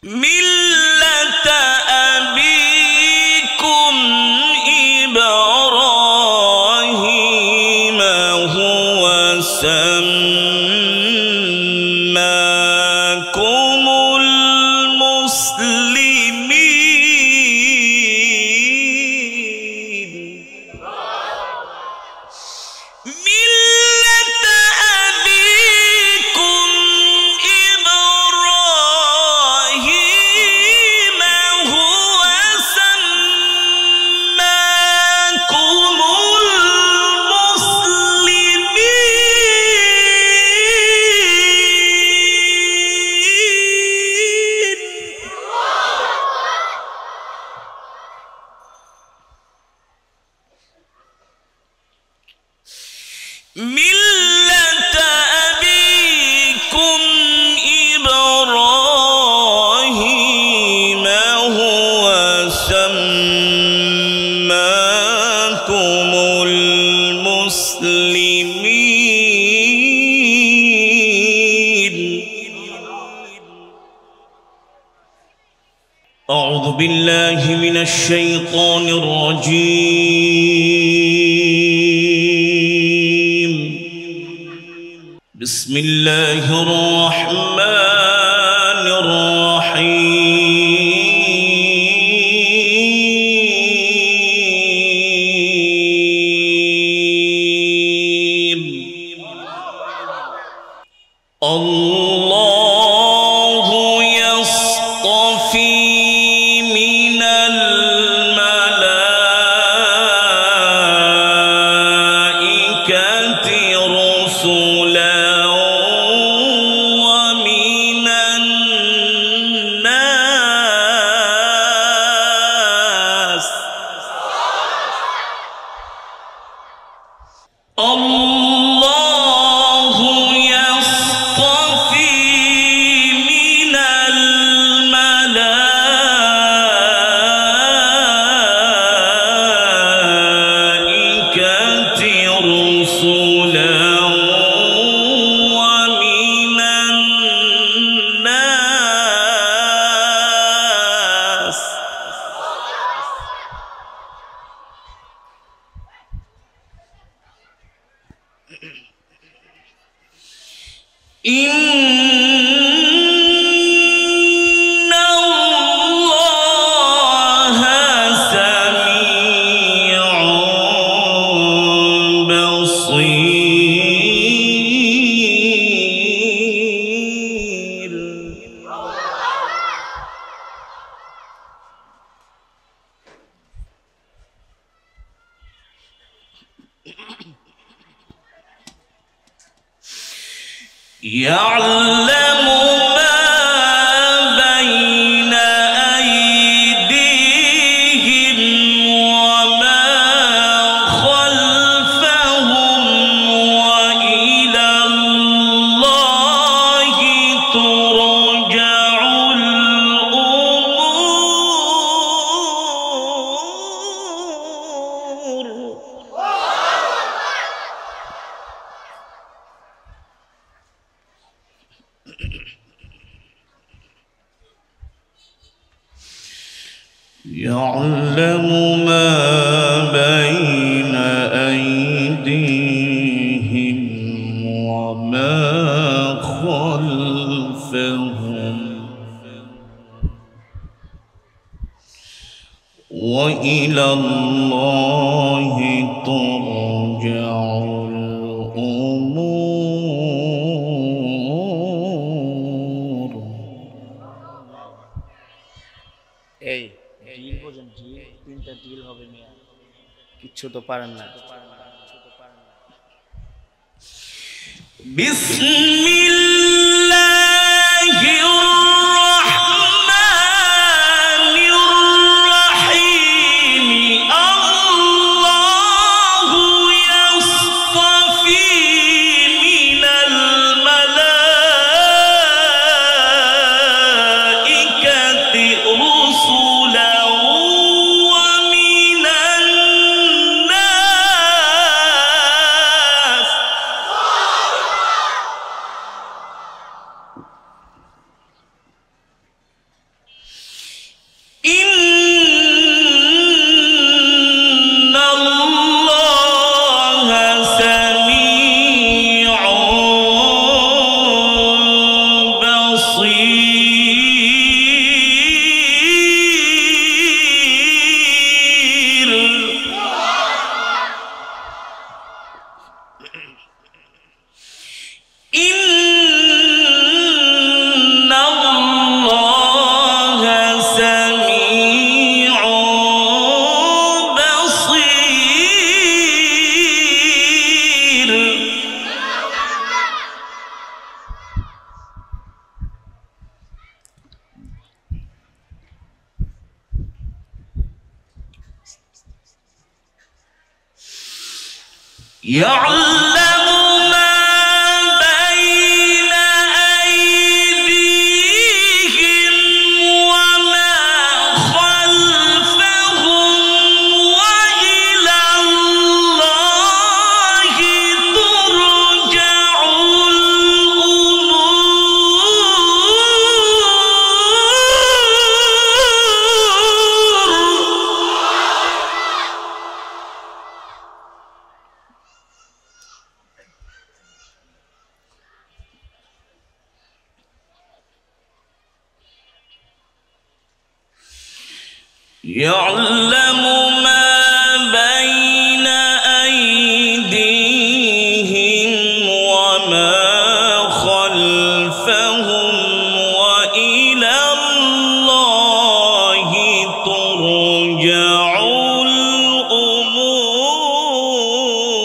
ملة أبيكم إبراهيم هو سماكم المسلمين. ملة أبيكم إبراهيم هو سماكم المسلمين. ملة أبيكم إبراهيم هو سماكم المسلمين. أعوذ بالله من الشيطان الرجيم. بسم الله الرحمن الرحيم. الله يصطفي من الملائكة رسلا ومن الناس. الله يصطفي من الملائكة رسلا ومن الناس. إن الله سميع بصير. يعلم ما بين أيديهم وما خلفهم وإلى الله ترجع الأمور. يعلم ما بين أيديهم وما خلفهم وإلى الله ترجع الأمور. এই ডিল বোঝেন, ডিল তিনটা ডিল হবে মিয়া, কিচ্ছু তো পারেন না। বিসমিল্লাহির রাহমানির রাহিম। আল্লাহু ইয়াসতাফি মিনাল মালাইকাতি রুসুলা ওয়া মিনান নাস। يعلم ما بين أيديهم وما خلفهم وإلى الله ترجع يعلم ما بين أيديهم وما خلفهم وإلى الله ترجع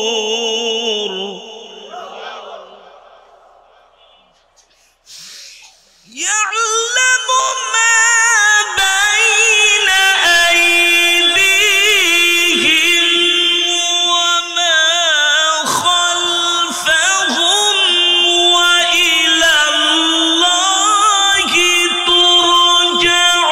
الأمور يعلم ما بين أيديهم وما خلفهم وإلى الله ترجع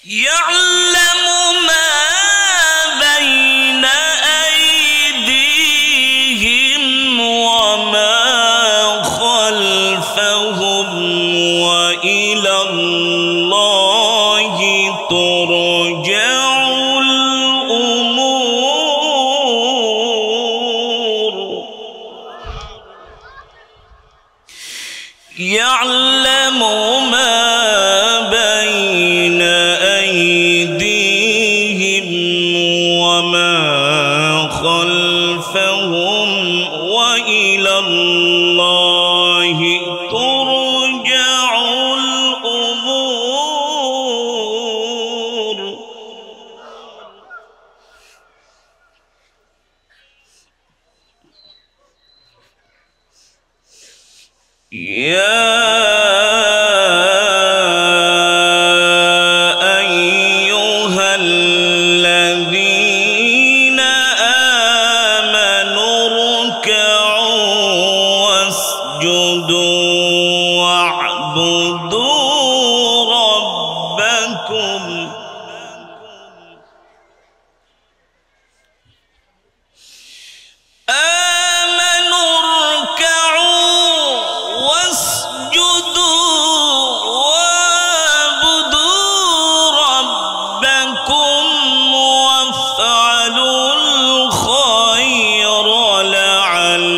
يعلم ما بين أيديهم وما خلفهم وإلى الله ترجع الأمور يعلم ما بين أيديهم وما خلفهم وإلى الله ترجع الأمور يا أيها الذين آمنوا اركعوا واسجدوا واعبدوا ربكم آمنوا اركعوا واسجدوا واعبدوا ربكم وافعلوا الخير لعلكم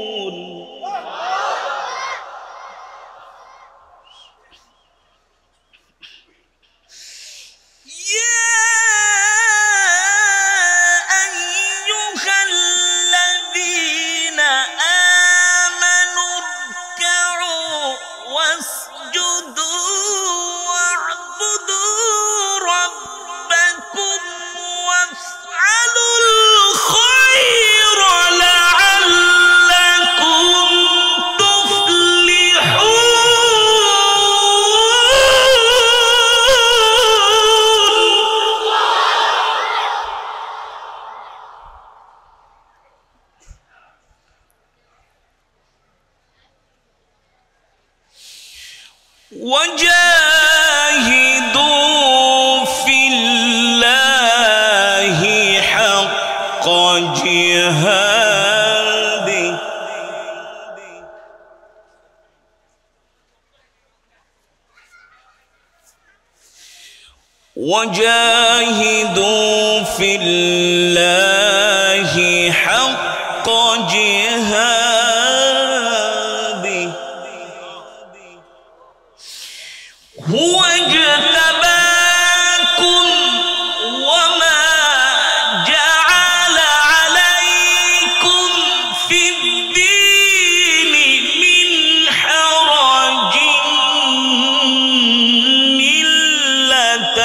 تفلحون يا أيها الذين آمنوا اركعوا واسجدوا واعبدوا ربكم وافعلوا الخير لعلكم وجاهدوا في الله حق جهاده وجاهدوا في الله حق جهاده هو اجتباكم وما جعل عليكم في الدين من حرج ملة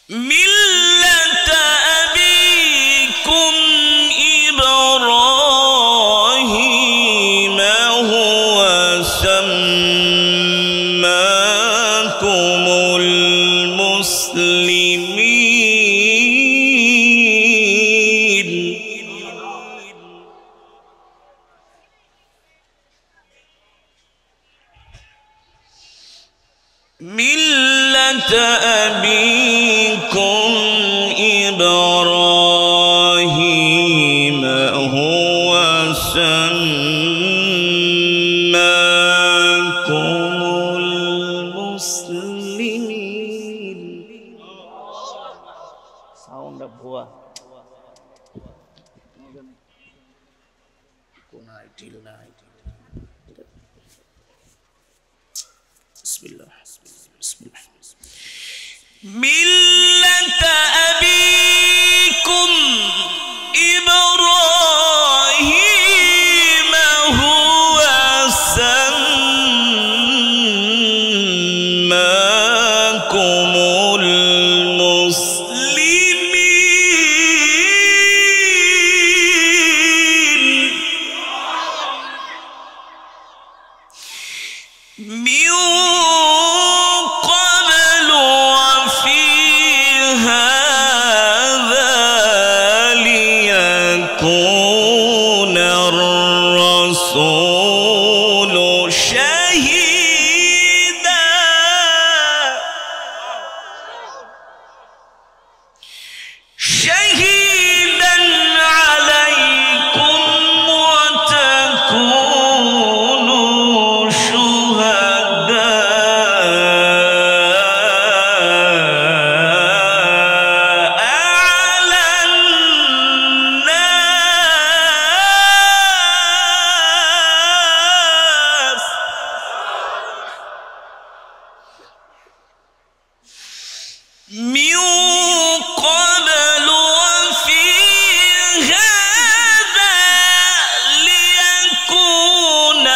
ملة أبيكم إبراهيم هو سماكم المسلمين ملة أبيكم إبراهيم هو سماكم المسلمين সাউন্ড ভুয়া কোন আইটিল না বিসমিল্লাহ বিসমিল্লাহ ملة أبيكم إبراهيم هو سماكم المسلمين من قبل وفي هذا ليكون الرسول شهيدا عليكم وتكونوا شهداء على الناس من قبل وفي هذا ليكون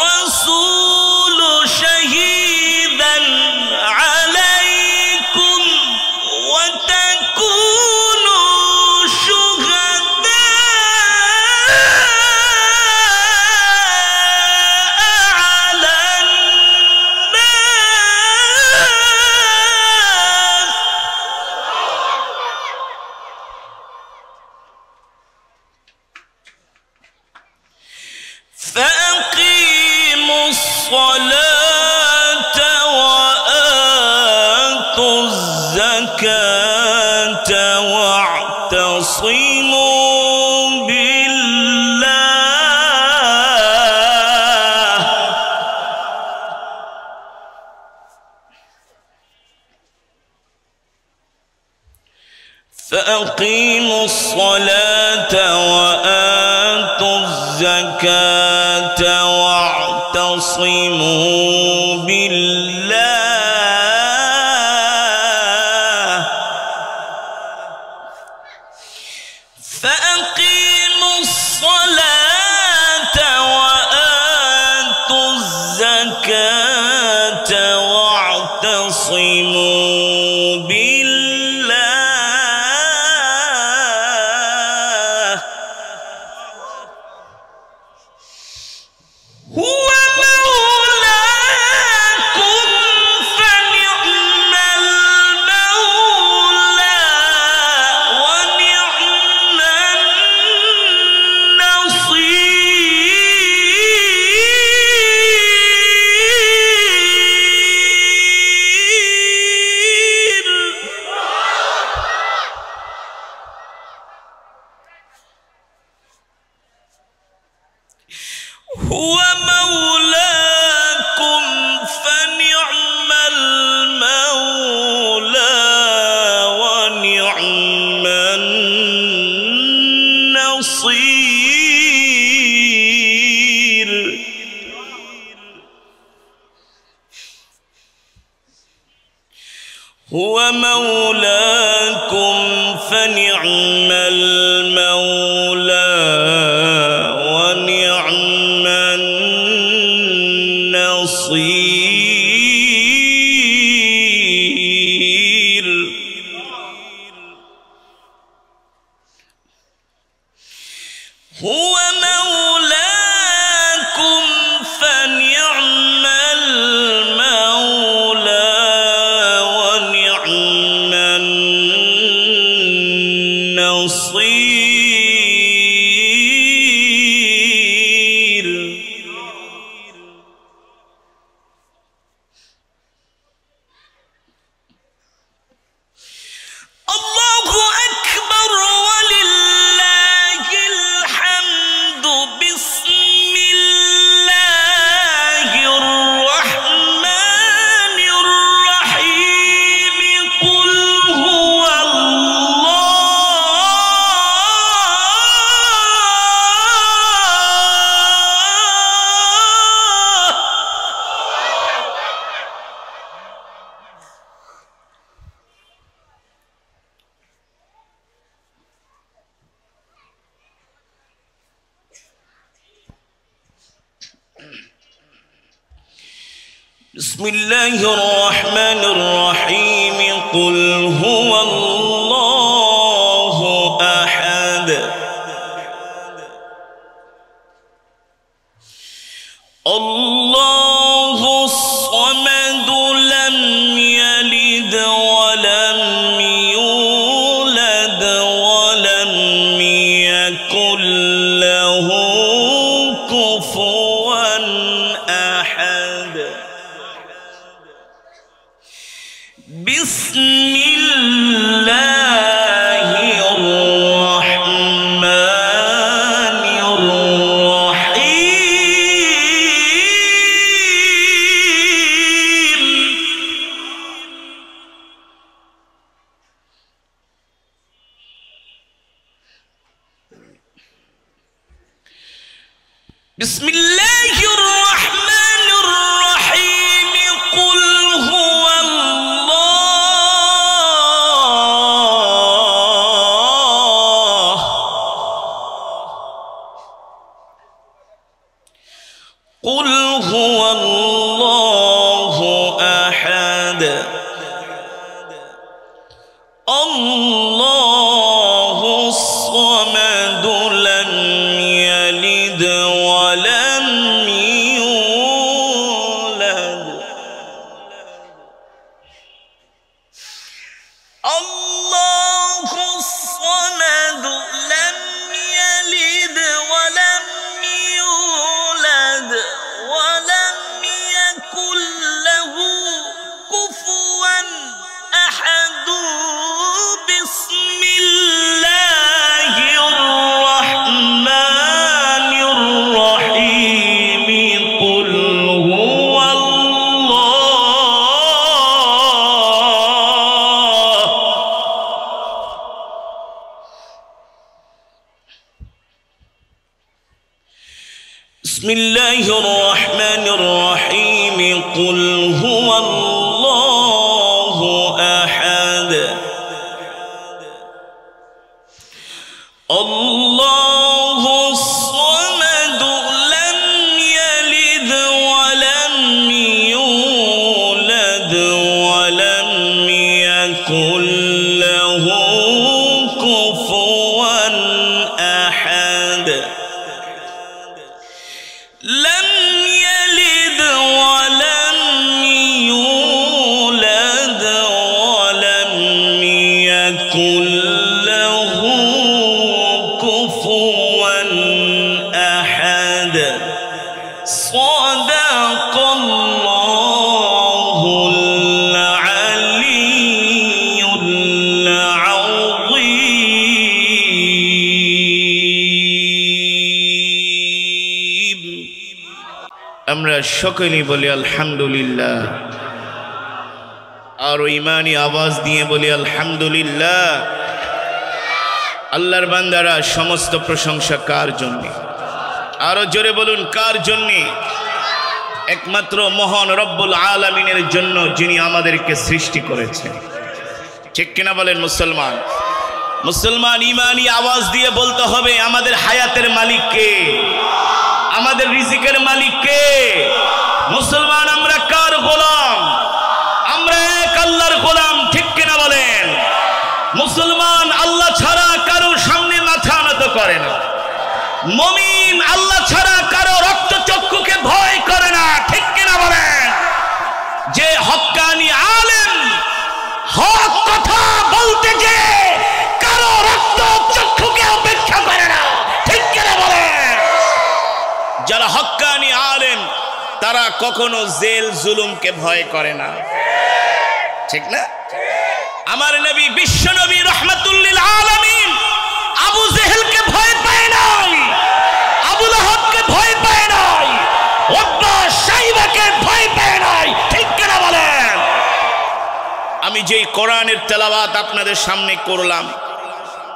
الرسول شهيدا عليكم وتكونوا شهداء على الناس فأقيموا الصلاة وآتوا الزكاة واعتصموا بالله فأقيموا الصلاة وآتوا الزكاة واعتصموا بالله فأقيموا الصلاة وآتوا الزكاة واعتصموا بالله هو مولاكم فنعم المولى ونعم النصير هو مولاكم فنعم المولى ونعم النصير هو مولاكم فنعم المولى ونعم النصير بسم الله الرحمن الرحيم قل هو الله أحد الله الصمد لم يلد ولم يولد ولم يكن له كفوا أحد بسم الله الرحمن الرحيم بسم الله الرحمن الرحيم قل هو الله قل هو الله أحد الله الصمد لم يلد ولم يولد الله الصمد لم يلد ولم يولد ولم يكن له كفوا أحد بسم الله الرحمن الرحيم قل هو الله بسم الله الرحمن الرحيم قل هو الله أحد الله الصمد لم يلد ولم يولد ولم يكن له كفوا أحد لم يلد ولم يولد ولم يكن له كفوا أحد صدق الله العلي العظيم আমরা সকলেই বলি আলহামদুলিল্লাহ আর ঈমানি আওয়াজ দিয়ে বলি আলহামদুলিল্লাহ আল্লাহর বান্দারা সমস্ত প্রশংসা কার জন্য আরো জোরে বলুন কার জন্য একমাত্র মহান রব্বুল আলামিনের জন্য যিনি আমাদেরকে সৃষ্টি করেছেন ঠিক কিনা বলেন মুসলমান মুসলমান ঈমানি আওয়াজ দিয়ে বলতে হবে আমাদের হায়াতের মালিক কে আমাদের রিজিকের মালিক কে মুসলমান আমরা কার গোলাম আমরা এক আল্লাহর গোলাম ঠিক কিনা বলেন মুসলমান আল্লাহ ছাড়া কারো সামনে মাথা নত করে না মুমিন আল্লাহ ছাড়া কারো রক্তচক্ষুকে ভয় করে না ঠিক কিনা বলেন যে হক্কানি আলেম হক কথা বলতে যে কারো রক্তচক্ষুকে উপেক্ষা করে না ঠিক কিনা বলেন যারা হক্কানি আলেম তারা কখনো জেল জুলুমকে ভয় করে না ঠিক না আমার নবী বিশ্ব নবী রাহমাতুল লিল আলামিন আবু জেহেলকে ভয় পায় নাই আবু লাহাবকে ভয় পায় নাই উতবা শাইবাকে ভয় পায় নাই ঠিক কিনা বলেন আমি যেই কোরআনের তেলাওয়াত আপনাদের সামনে করলাম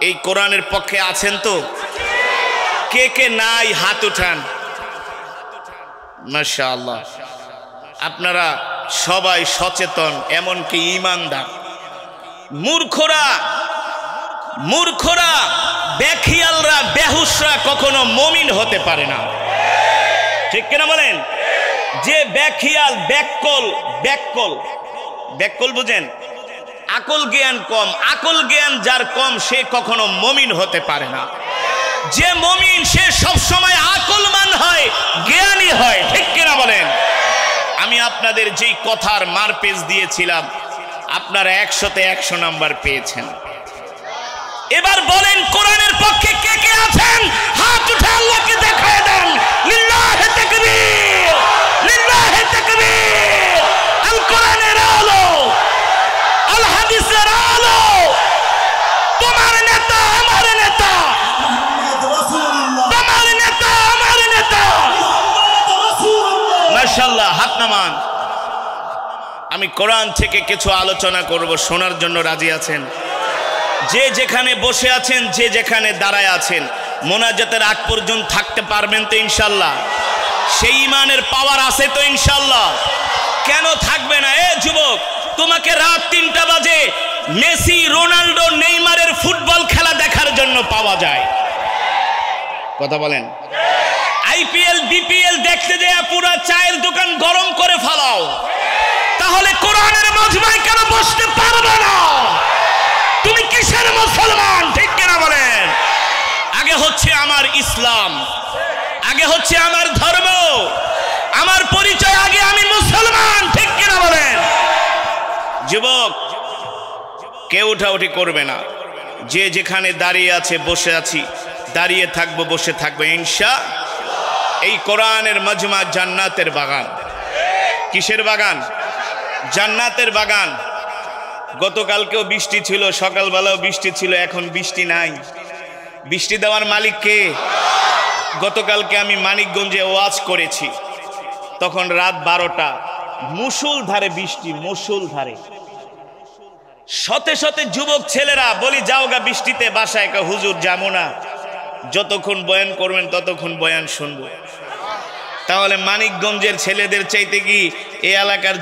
এই কোরআনের পক্ষে আছেন তো কে কে নাই হাত উঠান মাশাআল্লাহ আপনারা সবাই সচেতন এমনকি ঈমানদার মূর্খরা বেখিয়ালরা বেহুশরা কখনো মুমিন হতে পারে না ঠিক কিনা বলেন যে বেখিয়াল ব্যাককল ব্যাককল ব্যাককল বুঝেন, আকল জ্ঞান কম, আকল জ্ঞান যার কম সে কখনো মুমিন হতে পারে না। যে মুমিন সে সব সময় আকলমান হয়, জ্ঞানী হয়, ঠিক কিনা বলেন? আমি আপনাদের যেই কথার মারপেজ দিয়েছিলাম আপনারা 100-তে 100 নাম্বার পেয়েছেন। এবার বলেন কোরআনের পক্ষে কে কে আছেন? হাত উঠে আল্লাহকে দেখায় দেন। লিল্লাহি তাকবীর, লিল্লাহি তাকবীর। আল কোরআনের আলো, আল হাদিসের আলো, তোমার নেতা আমার নেতা, তোমার নেতা আমার নেতা। মাশাআল্লাহ, হাত নামান। আমি কোরআন থেকে কিছু আলোচনা করব, শোনার জন্য রাজি আছেন? যে যেখানে বসে আছেন, যে যেখানে দাঁড়ায় আছেন, মোনাজাতের আগ পর্যন্ত থাকতে পারবেন তো ইনশাল্লাহ? সেই ইমানের পাওয়ার আছে তো ইনশাল্লাহ? কেন থাকবে না? এ যুবক, তোমাকে রাত 3টা বাজে মেসি, রোনাল্ডো, নেইমারের ফুটবল খেলা দেখার জন্য পাওয়া যায়। কথা বলেন। আইপিএল, বিপিএল দেখতে যায় পুরো চায়ের দোকান গরম করে ফেলাও, তাহলে কোরআনের মজমায় কেন বসতে পারবে না? তুমি কিসের মুসলমান, ঠিক কিনা বলেন? আগে হচ্ছে আমার ইসলাম, আগে হচ্ছে আমার ধর্ম, আমার পরিচয়, আগে আমি মুসলমান, ঠিক কিনা বলেন? যুবক, কেউ উঠাউঠি করবে না। যে যেখানে দাঁড়িয়ে আছে, বসে আছি, দাঁড়িয়ে থাকবো, বসে থাকবো ইনশাআল্লাহ। এই কোরআনের মজমা জান্নাতের বাগান। কিসের বাগান? জান্নাতের বাগান। গতকালকেও বৃষ্টি ছিল, সকালবেলাও বৃষ্টি ছিল, এখন বৃষ্টি নাই। বৃষ্টি দেওয়ার মালিক কে? গতকালকে আমি মানিকগঞ্জে ওয়াজ করেছি, তখন রাত 12টা, মুষলধারে বৃষ্টি, মুষলধারে। শতে শতে যুবক ছেলেরা বলি যাও গা বৃষ্টিতে বাসায়, হুজুর যাবো না, যতক্ষণ বয়ান করবেন ততক্ষণ বয়ান শুনবো। তাহলে মানিকগঞ্জের ছেলেদের চাইতে কি এই এলাকার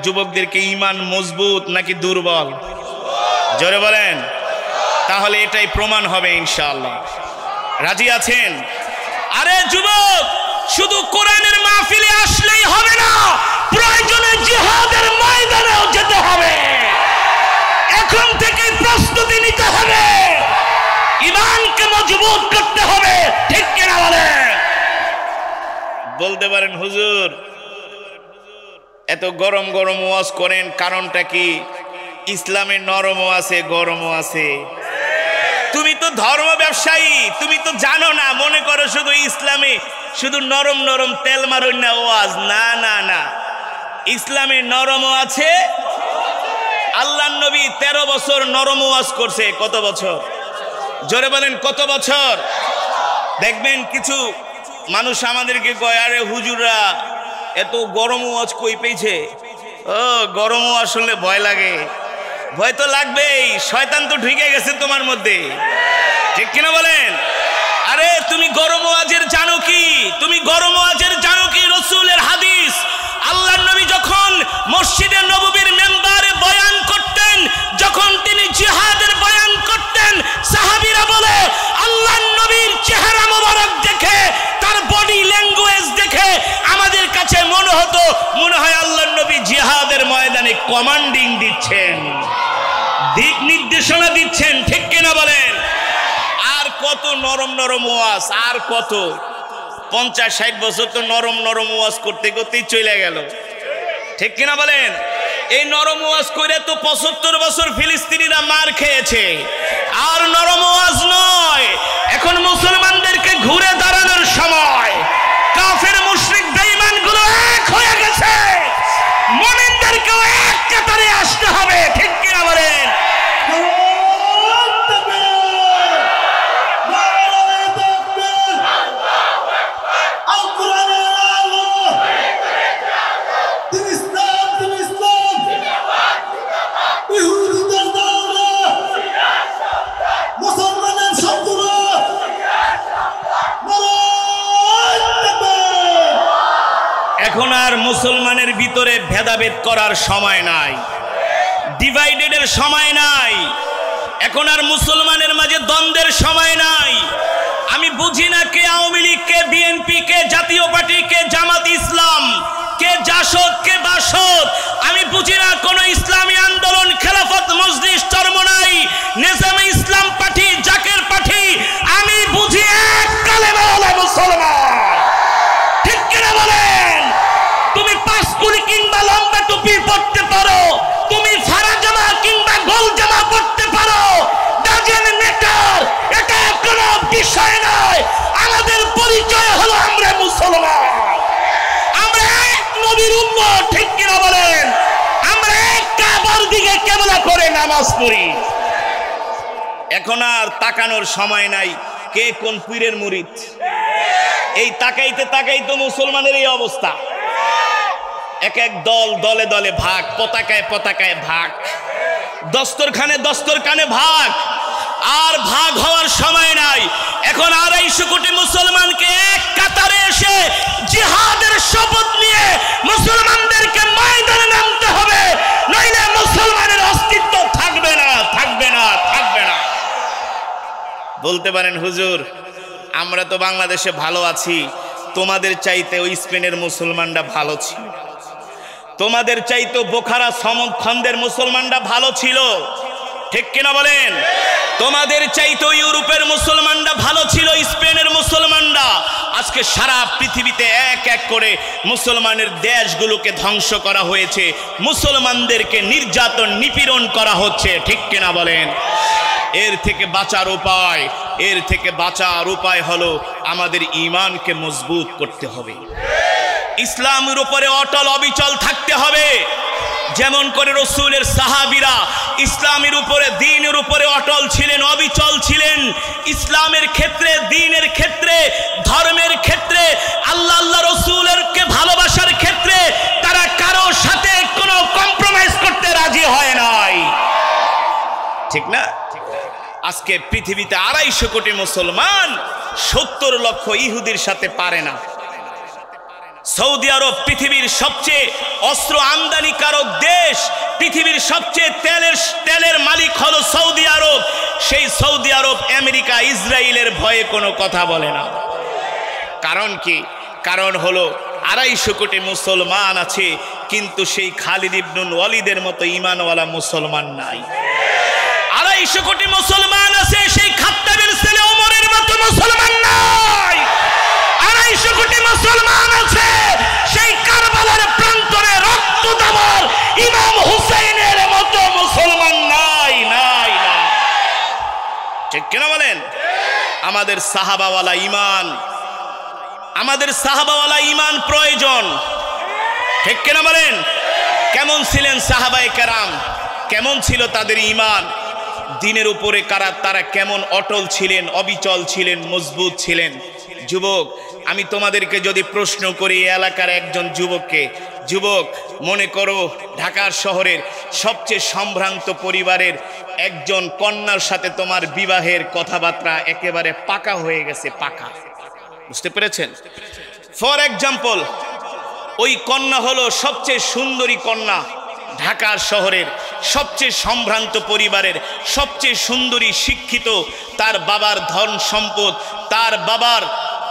যুবকদেরকে ইমান মজবুত নাকি দুর্বল? জোরে বলেন। তাহলে এটাই প্রমাণ হবে ইনশাআল্লাহ। রাজি আছেন? আরে যুবক, শুধু কোরআনের মাহফিলে আসলেই হবে না, প্রয়োজনে জিহাদের ময়দানেও যেতে হবে। এখন থেকে প্রস্তুতি নিতে হবে, ইমানকে মজবুত করতে হবে, ঠিক কিনা বলেন? বলতে পারেন হুজুর এত গরম গরম ওয়াজ করেন, কারণটা কি? ইসলামে নরমও আছে, গরমও আছে। তুমি তো ধর্ম ব্যবসায়ী, তুমি তো জানো না, মনে করো শুধু ইসলামে শুধু নরম নরম তেল মারুন না ওয়াজ। না না না, ইসলামে নরমও আছে। আল্লাহর নবী 13 বছর নরম ওয়াজ করছে। কত বছর? জোরে বলেন, কত বছর? দেখবেন কিছু মানুষ আমাদেরকে কয়, আরে হুজুররা এত গরম ওয়াজ কই পেয়েছে? ও গরম ওয়াজ শুনলে ভয় লাগে। ভয় তো লাগবেই, শয়তান তো ঢুকে গেছে তোমার মধ্যে, ঠিক কিনা বলেন? আরে তুমি গরম ওয়াজের জানো কি? তুমি গরম ওয়াজের জানো কি? রাসূলের হাদিস, আল্লাহর নবী যখন মসজিদে নববীর মেম্বারে বয়ান করতেন, যখন তিনি জিহাদের বয়ান করতেন, সাহাবীরা বলে আল্লাহর নবীর চেহারা মোবারক দেখে, তার বডি ল্যাঙ্গুয়েজ দেখে আমাদের কাছে মনে হতো, মনে হয় আল্লাহর নবী জিহাদের ময়দানে কমান্ডিং দিচ্ছেন, দিক নির্দেশনা দিচ্ছেন, ঠিক কিনা বলেন? আর কত নরম নরম ওয়াজ, আর কত? 50-60 বছর তো নরম নরম ওয়াজ করতে করতেই চলে গেল, ঠিক কিনা বলেন? এই নরম ওয়াজ করে তো 75 বছর ফিলিস্তিনিরা মার খেয়েছে। আর নরম ওয়াজ নয়, এখন মুসলমানদেরকে ঘুরে দাঁড়ানোর সময়। কাফের মুশরিক বেঈমান গুলো এক হয়ে গেছে, মুমিনদেরকেও এক কাতারে আসতে হবে, ঠিক কিনা বলেন? এখন আর মুসলমানের ভিতরে ভেদাভেদ করার সময় নাই, ডিভাইডেডের সময় নাই। এখন আর মুসলমানের মাঝে দ্বন্দ্বের সময় নাই। আমি বুঝি না কে আওয়ামী লীগ, কে বিএনপি, কে জাতীয় পার্টি, কে জামাত ইসলাম, কে জাসদ, কে বাসদ। আমি বুঝি না কোন ইসলামী আন্দোলন, খেলাফত মজলিস, চরমনাই, নিজামে ইসলাম পার্টি, জাকের পার্টি। আমি বুঝি এক কালেমাওয়ালা মুসলমান। ঠিক কিনা বলেন? তুমি পাঁচকুড়ি কিংবা লম্বা টুপি পড়তে পারো, তুমি ফাড়া জামা কিংবা গোল জামা পড়তে পারো, ডাজেন মেটার, এটা কোনো বিষয় নয়। আমাদের পরিচয় হলো আমরা মুসলমান, আমরা এক নবীর উম্মত। ঠিক কিনা বলেন? আমরা এক কাবার দিকে কিবলা করে নামাজ পড়ি। এখন আর তাকানোর সময় নাই কে কোন পীরের মুরিদ। এই তাকাইতে তাকাইতে মুসলমানের এই অবস্থা। এক এক দল, দলে দলে ভাগ, পতাকায় পতাকায় ভাগ, দস্তরখানে দস্তরখানে ভাগ। আর ভাগ হওয়ার সময় নাই। এখন 250 কোটি মুসলমানকে এক কাতারে এসে জিহাদের শপথ নিয়ে মুসলমানদেরকে ময়দানে নামতে হবে, নইলে মুসলমানের অস্তিত্ব থাকবে না, থাকবে না, থাকবে না। বলতে পারেন হুজুর আমরা তো বাংলাদেশে ভালো আছি, তোমাদের চাইতে ওই স্পেনের মুসলমানরা ভালো ছিল, তোমাদের চাইতে বোখারা সমখন্দের মুসলমানরা ভালো ছিল। ঠিক কিনা বলেন? তোমাদের চাইতে ইউরোপের মুসলমানরা ভালো ছিল, স্পেনের মুসলমানরা। আজকে সারা পৃথিবীতে এক এক করে মুসলমানের দেশগুলোকে ধ্বংস করা হয়েছে, মুসলমানদেরকে নির্যাতন নিপীড়ন করা হচ্ছে। ঠিক কিনা বলেন? এর থেকে বাঁচার উপায়, এর থেকে বাঁচার উপায় হলো আমাদের ঈমানকে মজবুত করতে হবে, ইসলামের উপরে অটল অবিচল থাকতে হবে। যেমন করে রাসূলের সাহাবীরা ইসলামের উপরে, দ্বীনের উপরে অটল ছিলেন, অবিচল ছিলেন। ইসলামের ক্ষেত্রে, দ্বীনের ক্ষেত্রে, ধর্মের ক্ষেত্রে, আল্লাহ আল্লাহ রাসূলকে ভালোবাসার ক্ষেত্রে তারা কারো সাথে কোনো কম্প্রোমাইজ করতে রাজি হয় নাই। ঠিক না? আজকে পৃথিবীতে 250 কোটি মুসলমান 70 লক্ষ ইহুদির সাথে পারে না। সৌদি আরব পৃথিবীর সবচেয়ে অস্ত্র আমদানিকারক দেশ, পৃথিবীর সবচেয়ে তেলের মালিক হলো সৌদি আরব। সেই সৌদি আরব আমেরিকা ইসরায়েলের ভয়ে কোনো কথা বলে না। কারণ কি? কারণ হলো 250 কোটি মুসলমান আছে, কিন্তু সেই খালিদ ইবনুল ওয়ালিদের মতো ঈমানওয়ালা মুসলমান নাই। 250 কোটি মুসলমান আছে, সেই খাত্তাবের ছেলে ওমরের মতো মুসলমান নাই। 250 কোটি মুসলমান আছে, সেই কারবালার প্রান্তরে রক্ত দেওয়ার ইমাম হুসাইনের মতো মুসলমান নাই, নাই, নাই। ঠিক কিনা বলেন? আমাদের সাহাবাওয়ালা ঈমান, আমাদের সাহাবাওয়ালা ঈমান প্রয়োজন। ঠিক কিনা বলেন? কেমন ছিলেন সাহাবায়ে কেরাম? কেমন ছিল তাদের ঈমান? দ্বীনের উপরে তারা কেমন অটল ছিলেন, অবিচল ছিলেন, মজবুত ছিলেন? যুবক, আমি তোমাদেরকে যদি প্রশ্ন করি, এলাকার একজন যুবককে, যুবক মনে করো ঢাকার শহরের সবচেয়ে সম্ভ্রান্ত পরিবারের একজন কন্যার সাথে তোমার বিবাহের কথাবার্তা একেবারে পাকা হয়ে গেছে, পাকা। বুঝতে পেরেছেন? ফর এক্সাম্পল, ওই কন্যা হলো সবচেয়ে সুন্দরী কন্যা, ঢাকার শহরের সবচেয়ে সম্ভ্রান্ত পরিবারের সবচেয়ে সুন্দরী, শিক্ষিত, তার বাবার ধন সম্পদ, তার বাবার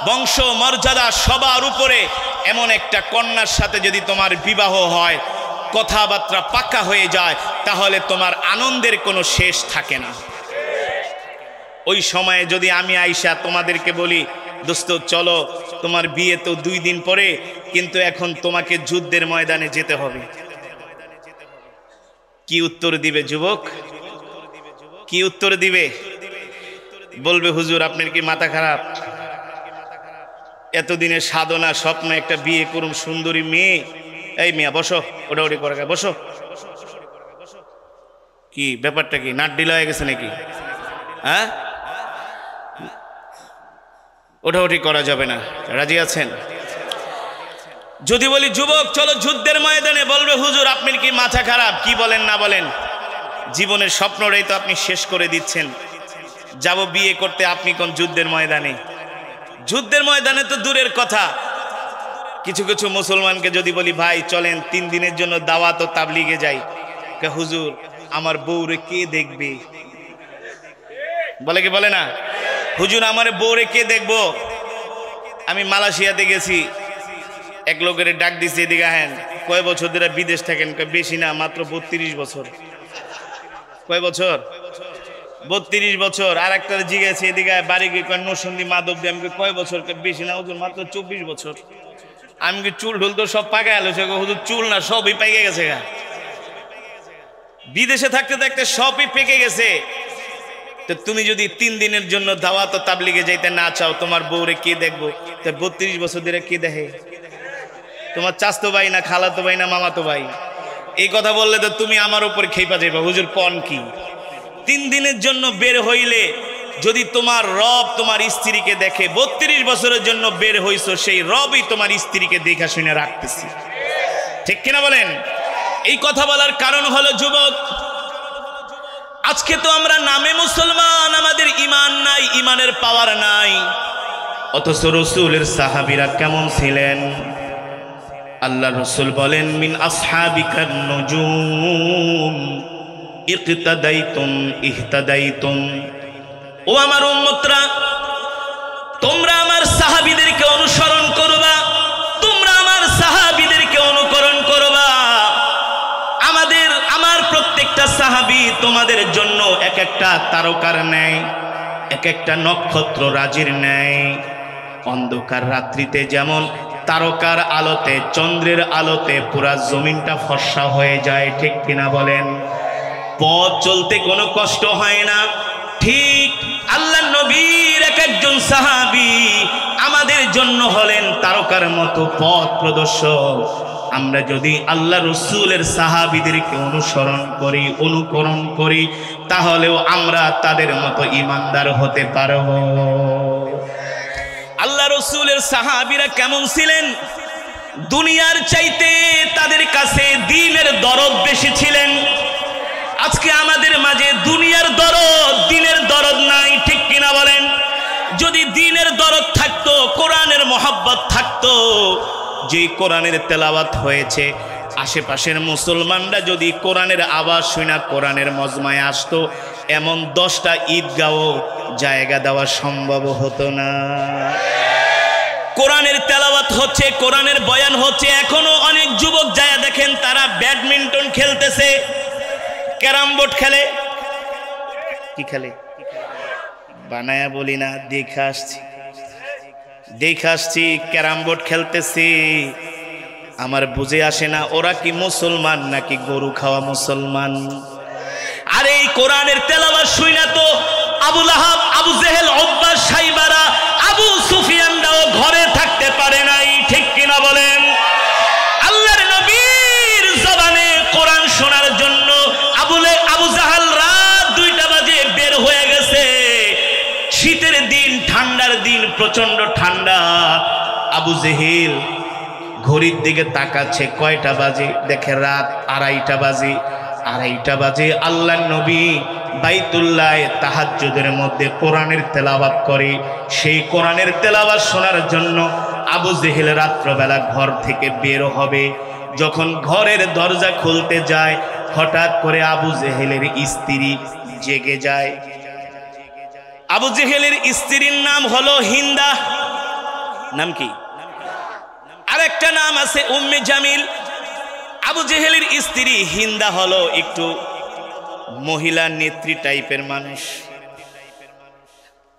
বংশ মর্যাদা সবার উপরে এমন একটা কন্যার সাথে যদি তোমার বিবাহ হয়, কথাবার্তা পাক্কা হয়ে যায়, তাহলে তোমার আনন্দের কোনো শেষ থাকে না। ওই সময়ে যদি আমি আইসা তোমাদেরকে বলি, দোস্ত চলো, তোমার বিয়ে তো 2 দিন পরে, কিন্তু এখন তোমাকে যুদ্ধের ময়দানে যেতে হবে, কি উত্তর দিবে যুবক? কি উত্তর দিবে? বলবে হুজুর আপনার কি মাথা খারাপ? এতদিনের সাধনা স্বপ্ন একটা বিয়ে করুম, সুন্দরী মেয়ে। এই মিয়া বসো, ওটাউটি করে বসো। কি ব্যাপারটা? কি নাট ঢিলা হয়ে গেছে নাকি? হ্যাঁ, ওটাউটি করা যাবে না। রাজি আছেন? যদি বলি যুবক চলো যুদ্ধের ময়দানে, বলবে হুজুর আপনার কি মাথা খারাপ? কি বলেন না বলেন, জীবনের স্বপ্নটাই তো আপনি শেষ করে দিচ্ছেন। যাব বিয়ে করতে, আপনি কোন যুদ্ধের ময়দানে? যুদ্ধের ময়দানে তো দূরের কথা। কিছু কিছু মুসলমানকে যদি বলি ভাই চলেন 3 দিনের জন্য দাওয়াত ও তাবলিগে যাই, হুজুর আমার বউরে কে দেখবে? বলে কি বলে না? হুজুর আমার বউ রেখে দেখবো। আমি মালয়েশিয়াতে গেছি, এক লোকের ডাক দিছে, এদিকে আহেন। কয় বছর ধরে বিদেশ থাকেন? বেশি না, মাত্র 32 বছর। কয় বছর? 32 বছর। আর একটা জিজ্ঞাসা, এদিকে বাড়ি গিয়ে কয় নরসিংদী মাধব দিয়ে। আমি কয় বছর? বেশি না হুজুর, মাত্র 24 বছর। আমি কি চুল ঢুল তো সব পাকা গেল? হুজুর চুল না, সবই পেকে গেছে গা। বিদেশে থাকতে থাকতে সবই পেকে গেছে। তো তুমি যদি 3 দিনের জন্য দাওয়াত ও তাবলিগে যাইতে না চাও, তোমার বউরে কে দেখবো? তো 32 বছর ধরে কে দেখে? তোমার চাচতো ভাই না, খালাতো ভাই না, মামাতো ভাই? এই কথা বললে তো তুমি আমার উপর খেপা যাইবা। হুজুর কোন কি? 3 দিনের জন্য বের হইলে যদি তোমার রব তোমার স্ত্রীকে দেখে, 32 বছরের জন্য বের হইছো, সেই রবই তোমার স্ত্রীকে দেখা শুনে রাখতেছি। ঠিক কিনা বলেন? এই কথা বলার কারণ হলো, যুবক, আজকে তো আমরা নামে মুসলমান, আমাদের ঈমান নাই, ঈমানের পাওয়ার নাই। অথচ রাসূলের সাহাবীরা কেমন ছিলেন? আল্লাহ রাসূল বলেন, মিন আসহাবিকান নুজুম ইকতাদাইতুম ইহতাদাইতুম। ও আমার উম্মতরা, তোমরা আমার সাহাবীদেরকে অনুসরণ করবা, তোমরা আমার সাহাবীদেরকে অনুকরণ করবা। আমার প্রত্যেকটা সাহাবী তোমাদের জন্য এক একটা তারকার ন্যায়, এক একটা নক্ষত্র রাজির ন্যায়। অন্ধকার রাত্রিতে যেমন তারকার আলোতে, চন্দ্রের আলোতে পুরা জমিনটা ফর্সা হয়ে যায়, ঠিক কিনা বলেন? পথ চলতে কোনো কষ্ট হয় না। ঠিক আল্লাহর নবীর এক একজন সাহাবী আমাদের জন্য হলেন তারকার মতো পথ প্রদর্শক। আমরা যদি আল্লাহ রাসূলের সাহাবীদেরকে অনুসরণ করি, অনুকরণ করি, তাহলেও আমরা তাদের মতো ঈমানদার হতে পারব। আল্লাহ রাসূলের সাহাবীরা কেমন ছিলেন? দুনিয়ার চাইতে তাদের কাছে দ্বীনের দরদ বেশি ছিলেন। আজকে আমাদের মাঝে দুনিয়ার দরদ, দ্বীনের দরদ নাই, ঠিক কিনা বলেন? যদি দ্বীনের দরদ থাকতো, কোরআনের মহব্বত থাকতো, যেই কোরআনের তেলাওয়াত হয়েছে, আশেপাশের মুসলমানরা যদি কোরআনের আওয়াজ শুনে কোরআনের মজমায় আসতো, এমন 10টা ঈদগাহ জায়গা দেওয়া সম্ভব হতো না। কোরআনের তেলাওয়াত হচ্ছে, কোরআনের বয়ান হচ্ছে, এখনো অনেক যুবক যায় দেখেন তারা ব্যাডমিন্টন খেলতেছে, ক্যারাম বোর্ড খেলে। কি খেলে? বানায়া বলি না, দেখে আসছি ক্যারাম বোর্ড খেলতেছি। আমার বুঝে আসে না ওরা কি মুসলমান নাকি গরু খাওয়া মুসলমান। আর এই কোরআনের তেলাওয়াত শুইনা তো আবু লাহাব, আবু জেহেল, উতবা, সাইবারা, আবু সুফিয়ানরাও ঘরে থাকতে পারে নাই, ঠিক কিনা বলেন? আল্লাহর নবীর জবানে কোরআন শোনার জন্য আবু জাহাল রাত 2টা বাজে বের হয়ে গেছে। শীতের দিন, ঠান্ডার দিন, প্রচন্ড ঠান্ডা। আবু জেহেল ঘড়ির দিকে তাকাচ্ছে, কয়টা বাজে? দেখে রাত 2:30 বাজে। 2:30 বাজে আল্লাহর নবী বাইতুল্লাহে তাহাজ্জুদের মধ্যে কোরআনের তেলাওয়াত করে। সেই কোরআনের তেলাওয়াত শোনার জন্য আবু জেহেল রাত্রবেলা ঘর থেকে বের হবে। যখন ঘরের দরজা খুলতে যায়, হঠাৎ করে আবু জেহেলের স্ত্রী জেগে যায়। আবু জেহেলের স্ত্রীর নাম হলো হিন্দা। নাম কি? আরেকটা নাম আছে উম্মে জামিল। আবু জেহেলের স্ত্রী হিন্দা হলো একটু মহিলা নেত্রী টাইপের মানুষ।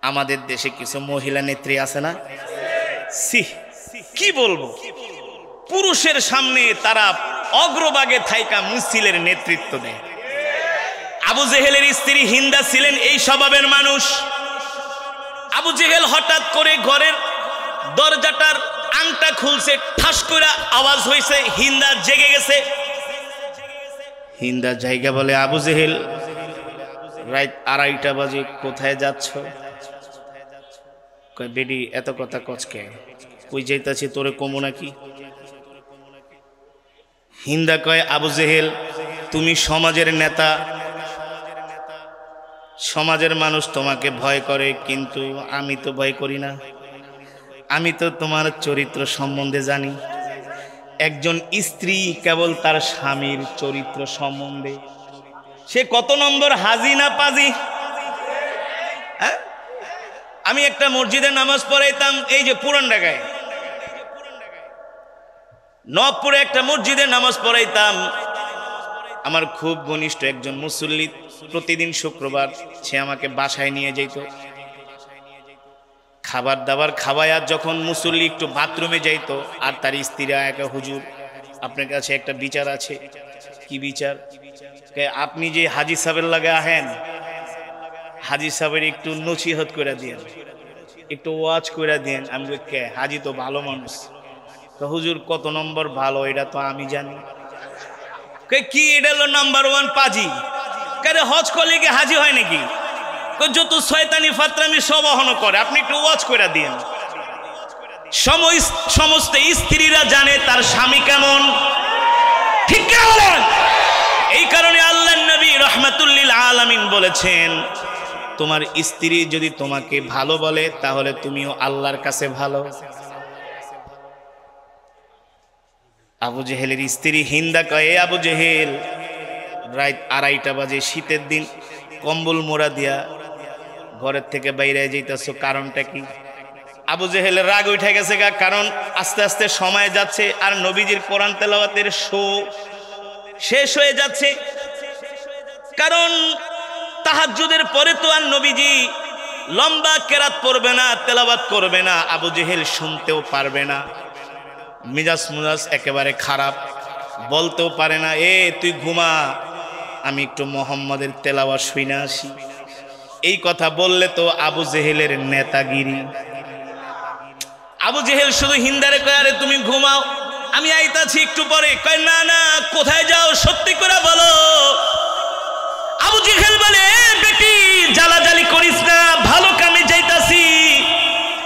আমাদের দেশে কিছু মহিলা নেত্রী আছে না? কি বলবো, পুরুষের সামনে তারা অগ্রভাগে থাইকা মিছিলের নেতৃত্ব দেয়। আবু জেহেলের স্ত্রী হিন্দা ছিলেন এই স্বভাবের মানুষ। আবু জেহেল হঠাৎ করে ঘরের দরজাটার আংটা খুলছে, ঠাস করে আওয়াজ হয়েছে, হিন্দা জেগে গেছে। হিন্দা জায়গা বলে, আবু জেহেল রাত 2:30 বাজে কোথায় যাচ্ছ? কয়, বেডি এত কথা কচকে, কই যাইতাছি তোরে কমু নাকি? হিন্দা কয়, আবু জেহেল তুমি সমাজের নেতা, সমাজের মানুষ তোমাকে ভয় করে, কিন্তু আমি তো ভয় করি না। আমি তো তোমার চরিত্র সম্বন্ধে জানি। একজন স্ত্রী কেবল তার স্বামীর চরিত্র সম্বন্ধে, সে কত নম্বর হাজি না পাজি, আমি একটা মসজিদে নামাজ পড়াইতাম, এই যে পুরান ঢাকায় নবপুরে একটা মসজিদে নামাজ পড়াইতাম। আমার খুব ঘনিষ্ঠ একজন মুসল্লি, প্রতিদিন শুক্রবার সে আমাকে বাসায় নিয়ে যেত, খাবার দাবার খাওয়ায়। যখন মুসল্লি একটু বাথরুমে যাইতো আর তার স্ত্রীরা একা, হুজুর আপনার কাছে একটা বিচার আছে। কি বিচার? আপনি যে হাজি সাহেবের লাগে আহেন, হাজি সাহেবের একটু নসিহত করে দিয়েন, একটু ওয়াজ করে দিয়েন। আমি কে? হাজি তো ভালো মানুষ। তো হুজুর কত নম্বর ভালো এটা তো আমি জানি। কি এটা হলো নাম্বার 1 পাজি? কেন হজ করলে কি হাজি হয় নাকি? যত শয়তানি ফাতরামি সব অহন করে, আপনি একটু ওয়াজ করে দিয়েন। সমস্ত স্ত্রীরা জানে তার স্বামী কেমন, ঠিক কি বলেন? এই কারণে আল্লাহর নবী রাহমাতুল লিল আলামিন বলেছেন, তোমার স্ত্রী যদি তোমাকে ভালো বলে তাহলে তুমিও আল্লাহর কাছে ভালো। আবু জেহেলের স্ত্রী হিন্দা কয়ে, আবু জেহেল রাত 2:30 বাজে, শীতের দিন, কম্বল মোড়া দিয়া ঘরের থেকে বাইরে যাইতেছো, কারণটা কি? আবু জেহেলের রাগ উঠে গেছে, কারণ আস্তে আস্তে সময় যাচ্ছে আর নবীজির কোরআন তেলাওয়াতের শো শেষ হয়ে যাচ্ছে। কারণ তাহাজ্জুদের পরে তো আর নবীজি লম্বা কেরাত পড়বে না, তেলাওয়াত করবে না, আবু জেহেল শুনতেও পারবে না। মিজাজ একেবারে খারাপ, বলতেও পারে না, তুই ঘুমা, আমি একটু মোহাম্মদের তেলাওয়াত শুনে আসি। এই কথা বললে তো আবু জেহেলের নেতাগিরি। আবু জেহেল শুধু হিন্দারে কয়, আরে তুমি ঘুমাও, আমি আইতাছি একটু পরে। কয় না না, কোথায় যাও সত্যি করে বলো। আবু জেহেল বলে, বেটি জ্বালাজালি করিস না, ভালো কামে যাইতাছি।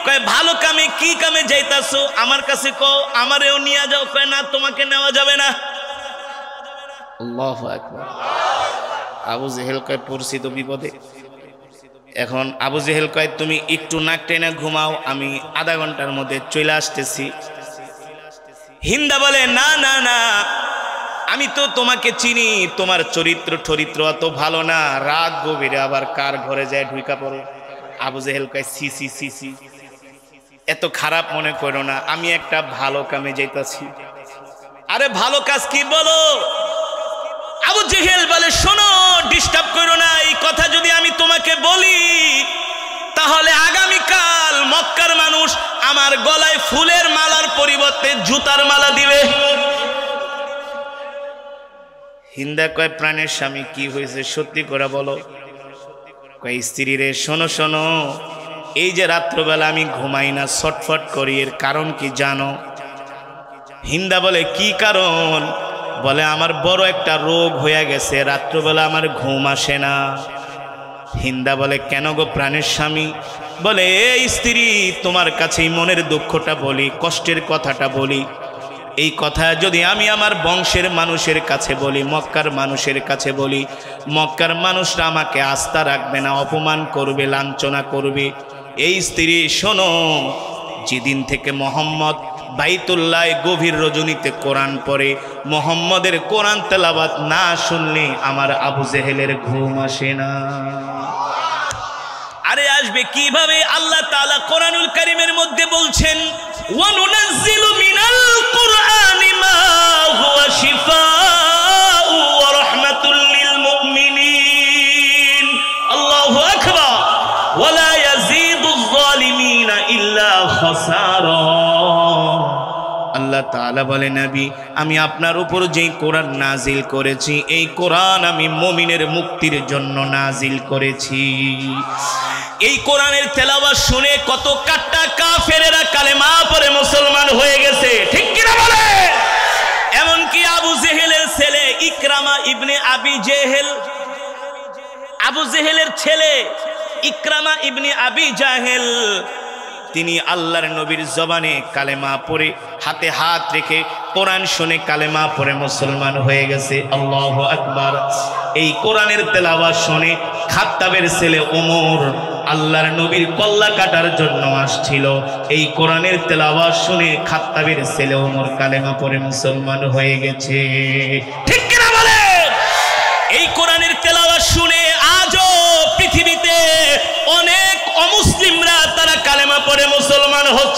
কয় ভালো কামে? কি কামে যাইতাছো? আমার কাছে কও, আমারেও নিয়ে যাও। কয় না, তোমাকে নেওয়া যাবে না। আল্লাহু আকবার। আবু জেহেল কয়, পড়ছি তো বিপদে। এখন আবু জেহেল কয়, তুমি একটু নাক টেনে ঘুমাও, আমি আধা ঘন্টার মধ্যে চলে আসতেছি। হিন্দা বলে, না না না, আমি তো তোমাকে চিনি, তোমার চরিত্র অত ভালো না, রাত গভীরে আবার কার ঘরে যায় ঢুকা পড়ো। আবু জেহেল কয়, সি সি সি সি, এত খারাপ মনে করো না, আমি একটা ভালো কামে যাইতাছি। আরে ভালো কাজ কি বলো? আবু জেহেল বলে, শোনো, ডিস্টার্ব করো না, এই কথা যদি আমি তোমাকে বলি তাহলে আগামীকাল মক্কার মানুষ আমার গলায় ফুলের মালার পরিবর্তে জুতার মালা দিবে। হিন্দা কয়, প্রাণের স্বামী কি হয়েছে সত্যি করে বলো। কয়, স্ত্রী রে, শোনো শোনো, এই যে রাত্রবেলা আমি ঘুমাই না, ছটফট করি, এর কারণ কি জানো? হিন্দা বলে, কি কারণ? বলে, আমার বড় একটা রোগ হয়ে গেছে, রাত্রবেলা আমার ঘুম আসে না। হিন্দা বলে, কেন গো প্রাণের স্বামী? বলে, এই স্ত্রী, তোমার কাছেই মনের দুঃখটা বলি, কষ্টের কথাটা বলি। এই কথা যদি আমি আমার বংশের মানুষের কাছে বলি, মক্কার মানুষের কাছে বলি, মক্কার মানুষরা আমাকে আস্থা রাখবে না, অপমান করবে, লাঞ্ছনা করবে। এই স্ত্রী শোনো, যেদিন থেকে মোহাম্মদ বাইতুল্লাহ গভীর রজনীতে কোরআন পড়ে, মোহাম্মদের কোরআন তেলাওয়াত না শুনলে আমার আবু জেহেলের ঘুম আসে না। আরে আসবে কিভাবে? আল্লাহ তাআলা কোরআনুল কারীমের মধ্যে বলছেন, ওয়ানুনাজ্জিলু মিনাল কুরআনি মা হুয়া শিফাউ ওয়া রাহমাতুল লিল মুমিনিন। আল্লাহু আকবার। ওয়ালা ইয়াজিদুয যালিমিনা ইল্লা খাসারা। আল্লাহ তাআলা বলে, নবী, আমি আপনার উপর যেই কোরআন নাজিল করেছি, এই কোরআন আমি মুমিনের মুক্তির জন্য নাজিল করেছি। এই কোরআনের তেলাওয়াত শুনে কত কাট্টা কাফেরেরা কালেমা পড়ে মুসলমান হয়ে গেছে, ঠিক কিনা বলে? এমনকি আবু জেহেলের ছেলে ইকরামা ইবনে আবি জেহেল, আবু জেহেলের ছেলে ইকরামা ইবনে আবি জাহেল, তিনি আল্লাহর নবীর জবানে কালেমা পড়ে, হাতে হাত রেখে কোরআন শুনে কালেমা পড়ে মুসলমান হয়ে গেছে। আল্লাহু আকবার। এই কোরআনের তেলাওয়াত শুনে খাত্তাবের ছেলে ওমর আল্লাহর নবীর কল্লা কাটার জন্য আসছিল। এই কোরআনের তেলাওয়াত শুনে খাত্তাবের ছেলে ওমর কালেমা পড়ে মুসলমান হয়ে গেছে, ঠিক কিনা বলে? এই কোরআনের তেলাওয়াত শুনে আজও পৃথিবীতে অনেক অমুসলিমরা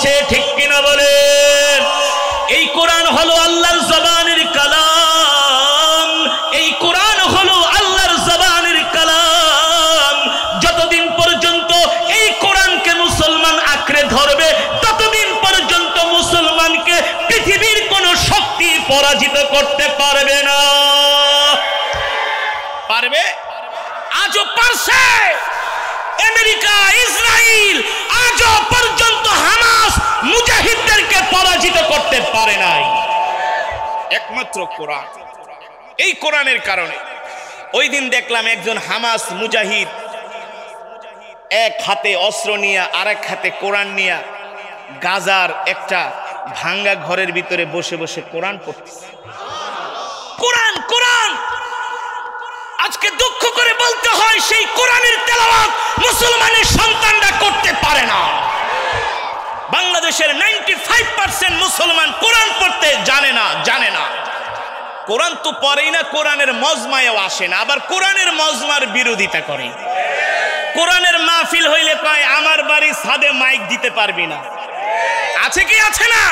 হচ্ছে, ঠিক কিনা বলেন? এই কোরআন হলো আল্লাহর জবানের কালাম, এই কোরআন হলো আল্লাহর জবানের কালাম। যতদিন পর্যন্ত এই কোরআনকে মুসলমান আঁকড়ে ধরবে, ততদিন পর্যন্ত মুসলমানকে পৃথিবীর কোন শক্তি পরাজিত করতে পারবে না। পারবে? আজও পারছে। আমেরিকা, ইসরায়েল আজও পর্যন্ত হামাস মুজাহিদদেরকে পরাজিত করতে পারে নাই, একমাত্র কোরআন। এই কোরআনের কারণে ওই দিন দেখলাম একজন হামাস মুজাহিদ এক হাতে অস্ত্র নিয়ে আরেক হাতে কোরআন নিয়ে গাজার একটা ভাঙ্গা ঘরের ভিতরে বসে বসে কোরআন পড়তেছে। কোরআন কোরআন। আজকে দুঃখ করে বলতে হয়, সেই কোরআনের তেলাওয়াত মুসলমানের সন্তানরা করতে পারে না। বাংলাদেশের 95% মুসলমান কোরআন পড়তে জানে না। কোরআন তো পড়েই না, কোরআনের মজমায়ও আসে না, আবার কোরআনের মজমার বিরোধিতা করে। কোরআনের মাহফিল হইলে কয় আমার বাড়ির ছাদে মাইক দিতে পারবি না। আছে কি আছে না?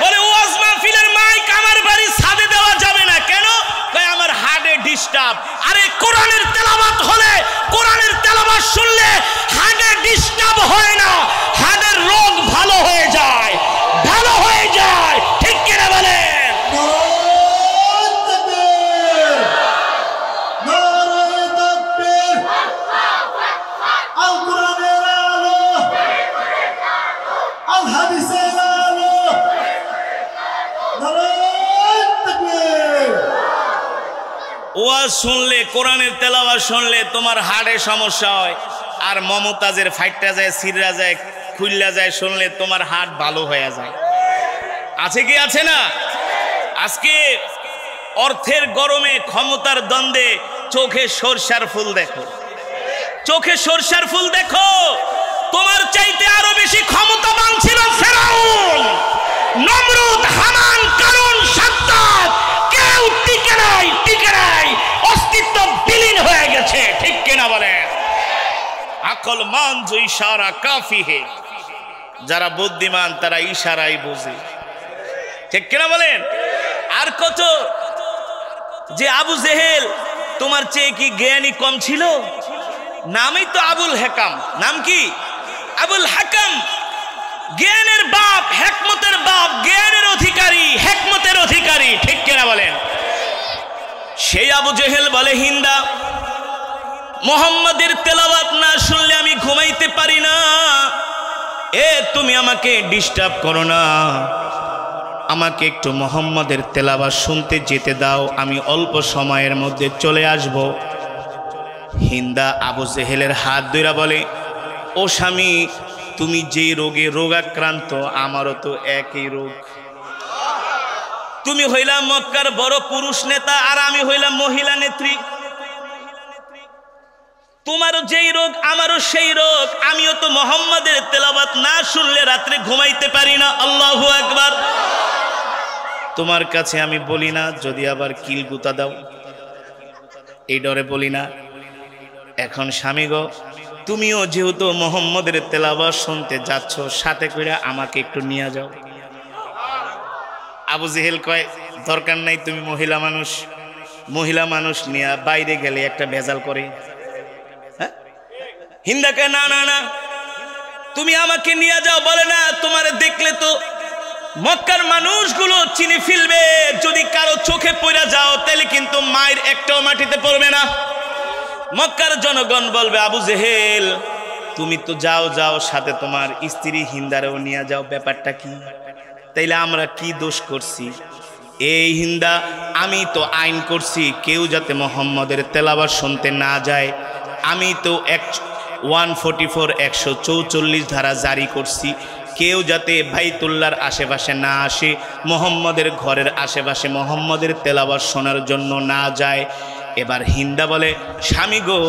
বলে ওয়াজ মাহফিলের মাইক আমার বাড়ির ছাদে দেওয়া যাবে না। কেন? কয় আমার হার্টে ডিস্টার্ব। আরে কোরআনের তেলাওয়াত হলে, কোরআনের তেলাওয়াত শুনলে হার্টে ডিস্টার্ব হয় না, হার্টের রোগ ভালো হয়ে যায়, ভালো হয়ে যায়, ঠিক কিনা বলেন? ওয়াজ শুনলে, কোরআনের তেলাওয়াত শুনলে তোমার হার্টে সমস্যা হয়, আর মমতাজের ফাইটটা যায়, সিররা যায়, খুললা যায় শুনলে তোমার হার্ট ভালো হয়ে যায়। আছে কি আছে না? আজকে অর্থের গরমে, ক্ষমতার দ্বন্দ্বে চোখে সরষার ফুল দেখো, চোখে সরষার ফুল দেখো। তোমার চাইতে আরো বেশি ক্ষমতাবান ছিল ফেরাউন, নমরুদ, হামান, কারুন, সাদ্দাত। কেউ টিকে নাই, অস্তিত্ব বিলীন হয়ে গেছে, ঠিক কিনা বলেন? আকল মান जो ইশারা কাফি হে। যারা বুদ্ধিমান তারা ইশারাই বোঝে, ঠিক কিনা বলেন? আর কত যে আবু জেহেল তোমার চেয়ে কি জ্ঞানী কম ছিল? নামই তো আবুল হেকাম। নাম কি? আবুল হাকাম। জ্ঞানের বাপ, হেকমতের বাপ, জ্ঞানের অধিকারী, হেকমতের অধিকারী, ঠিক কিনা বলেন? সেই আবু জেহেল বলে, হিন্দা, মুহাম্মাদের তেলাওয়াত না শুনলে আমি ঘুমাইতে পারি না। তুমি আমাকে ডিস্টার্ব করো না, আমাকে একটু মুহাম্মাদের তেলাওয়াত শুনতে যেতে দাও, আমি অল্প সময়ের মধ্যে চলে আসব। হিন্দা আবু জেহেলের হাত ধরে বলে, ও স্বামী, তুমি যে রোগে রোগাক্রান্ত, আমারও তো একই রোগ। তুমি হইলাম মক্কার বড় পুরুষ নেতা, আর আমি হইলাম মহিলা নেত্রী। তোমারও যেই রোগ আমারও সেই রোগ। আমিও তো মুহাম্মাদের তেলাওয়াত না শুনলে রাত্রে ঘুমাইতে পারি না। আল্লাহু আকবার। তোমার কাছে আমি বলি না যদি আবার কিল গুতা দাও, এই ডরে বলি না। এখন স্বামী গো, তুমিও যেহেতু মুহাম্মাদের তেলাওয়াত শুনতে যাচ্ছ, সাথে করে আমাকে একটু নিয়ে যাও। আবু জেহেল কয়, দরকার নাই, তুমি মহিলা মানুষ নিয়ে বাইরে গেলে একটা ভেজাল করে। হিন্দাকে না না না, তুমি আমাকে নিয়ে যাও। বলে না, তোমার দেখলে তো মক্কার মানুষগুলো চিনি ফেলবে, যদি কারো চোখে পড়ে যাও তাহলে কিন্তু মায়ের একটাও মাটিতে পড়বে না। মক্কার জনগণ বলবে, আবু জেহেল তুমি তো যাও, সাথে তোমার স্ত্রী হিন্দারেও নিয়ে যাও, ব্যাপারটা কি? তাইলে আমরা কি দোষ করছি? এই হিন্দা, আমি তো আইন করছি কেউ যাতে মুহাম্মাদের তেলাওয়াত শুনতে না যায়। আমি তো 144 144 ধারা জারি করছি, কেউ যাতে বাইতুল্লাহর আশেপাশে না আসে, মুহাম্মাদের ঘরের আশেপাশে মুহাম্মাদের তেলাওয়াত শোনার জন্য না যায়। এবার হিন্দা বলে, স্বামী গো,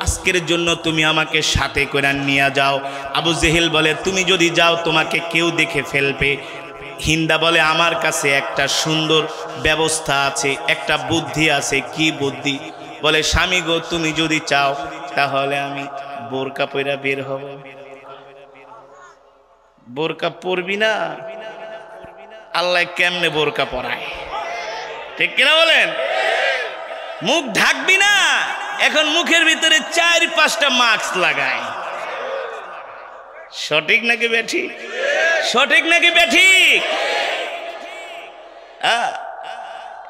আজকের জন্য তুমি আমাকে সাথে করে নিয়ে যাও। আবু জেহেল বলে, তুমি যদি যাও তোমাকে কেউ দেখে ফেলবে। হিন্দা বলে, আমার কাছে একটা সুন্দর ব্যবস্থা আছে, একটা বুদ্ধি আছে। কি বুদ্ধি? বলে, স্বামী গো, তুমি যদি চাও তাহলে আমি বোরকা পয়রা বের হব। বোরকা পরবি না, আল্লাহ কেমনে বোরকা পরায়, ঠিক কিনা বলেন? মুখ ঢাকবি না, এখন মুখের ভিতরে 4-5টা মাস্ক লাগায়। সঠিক নাকি বেঠিক? সঠিক নাকি বেঠিক?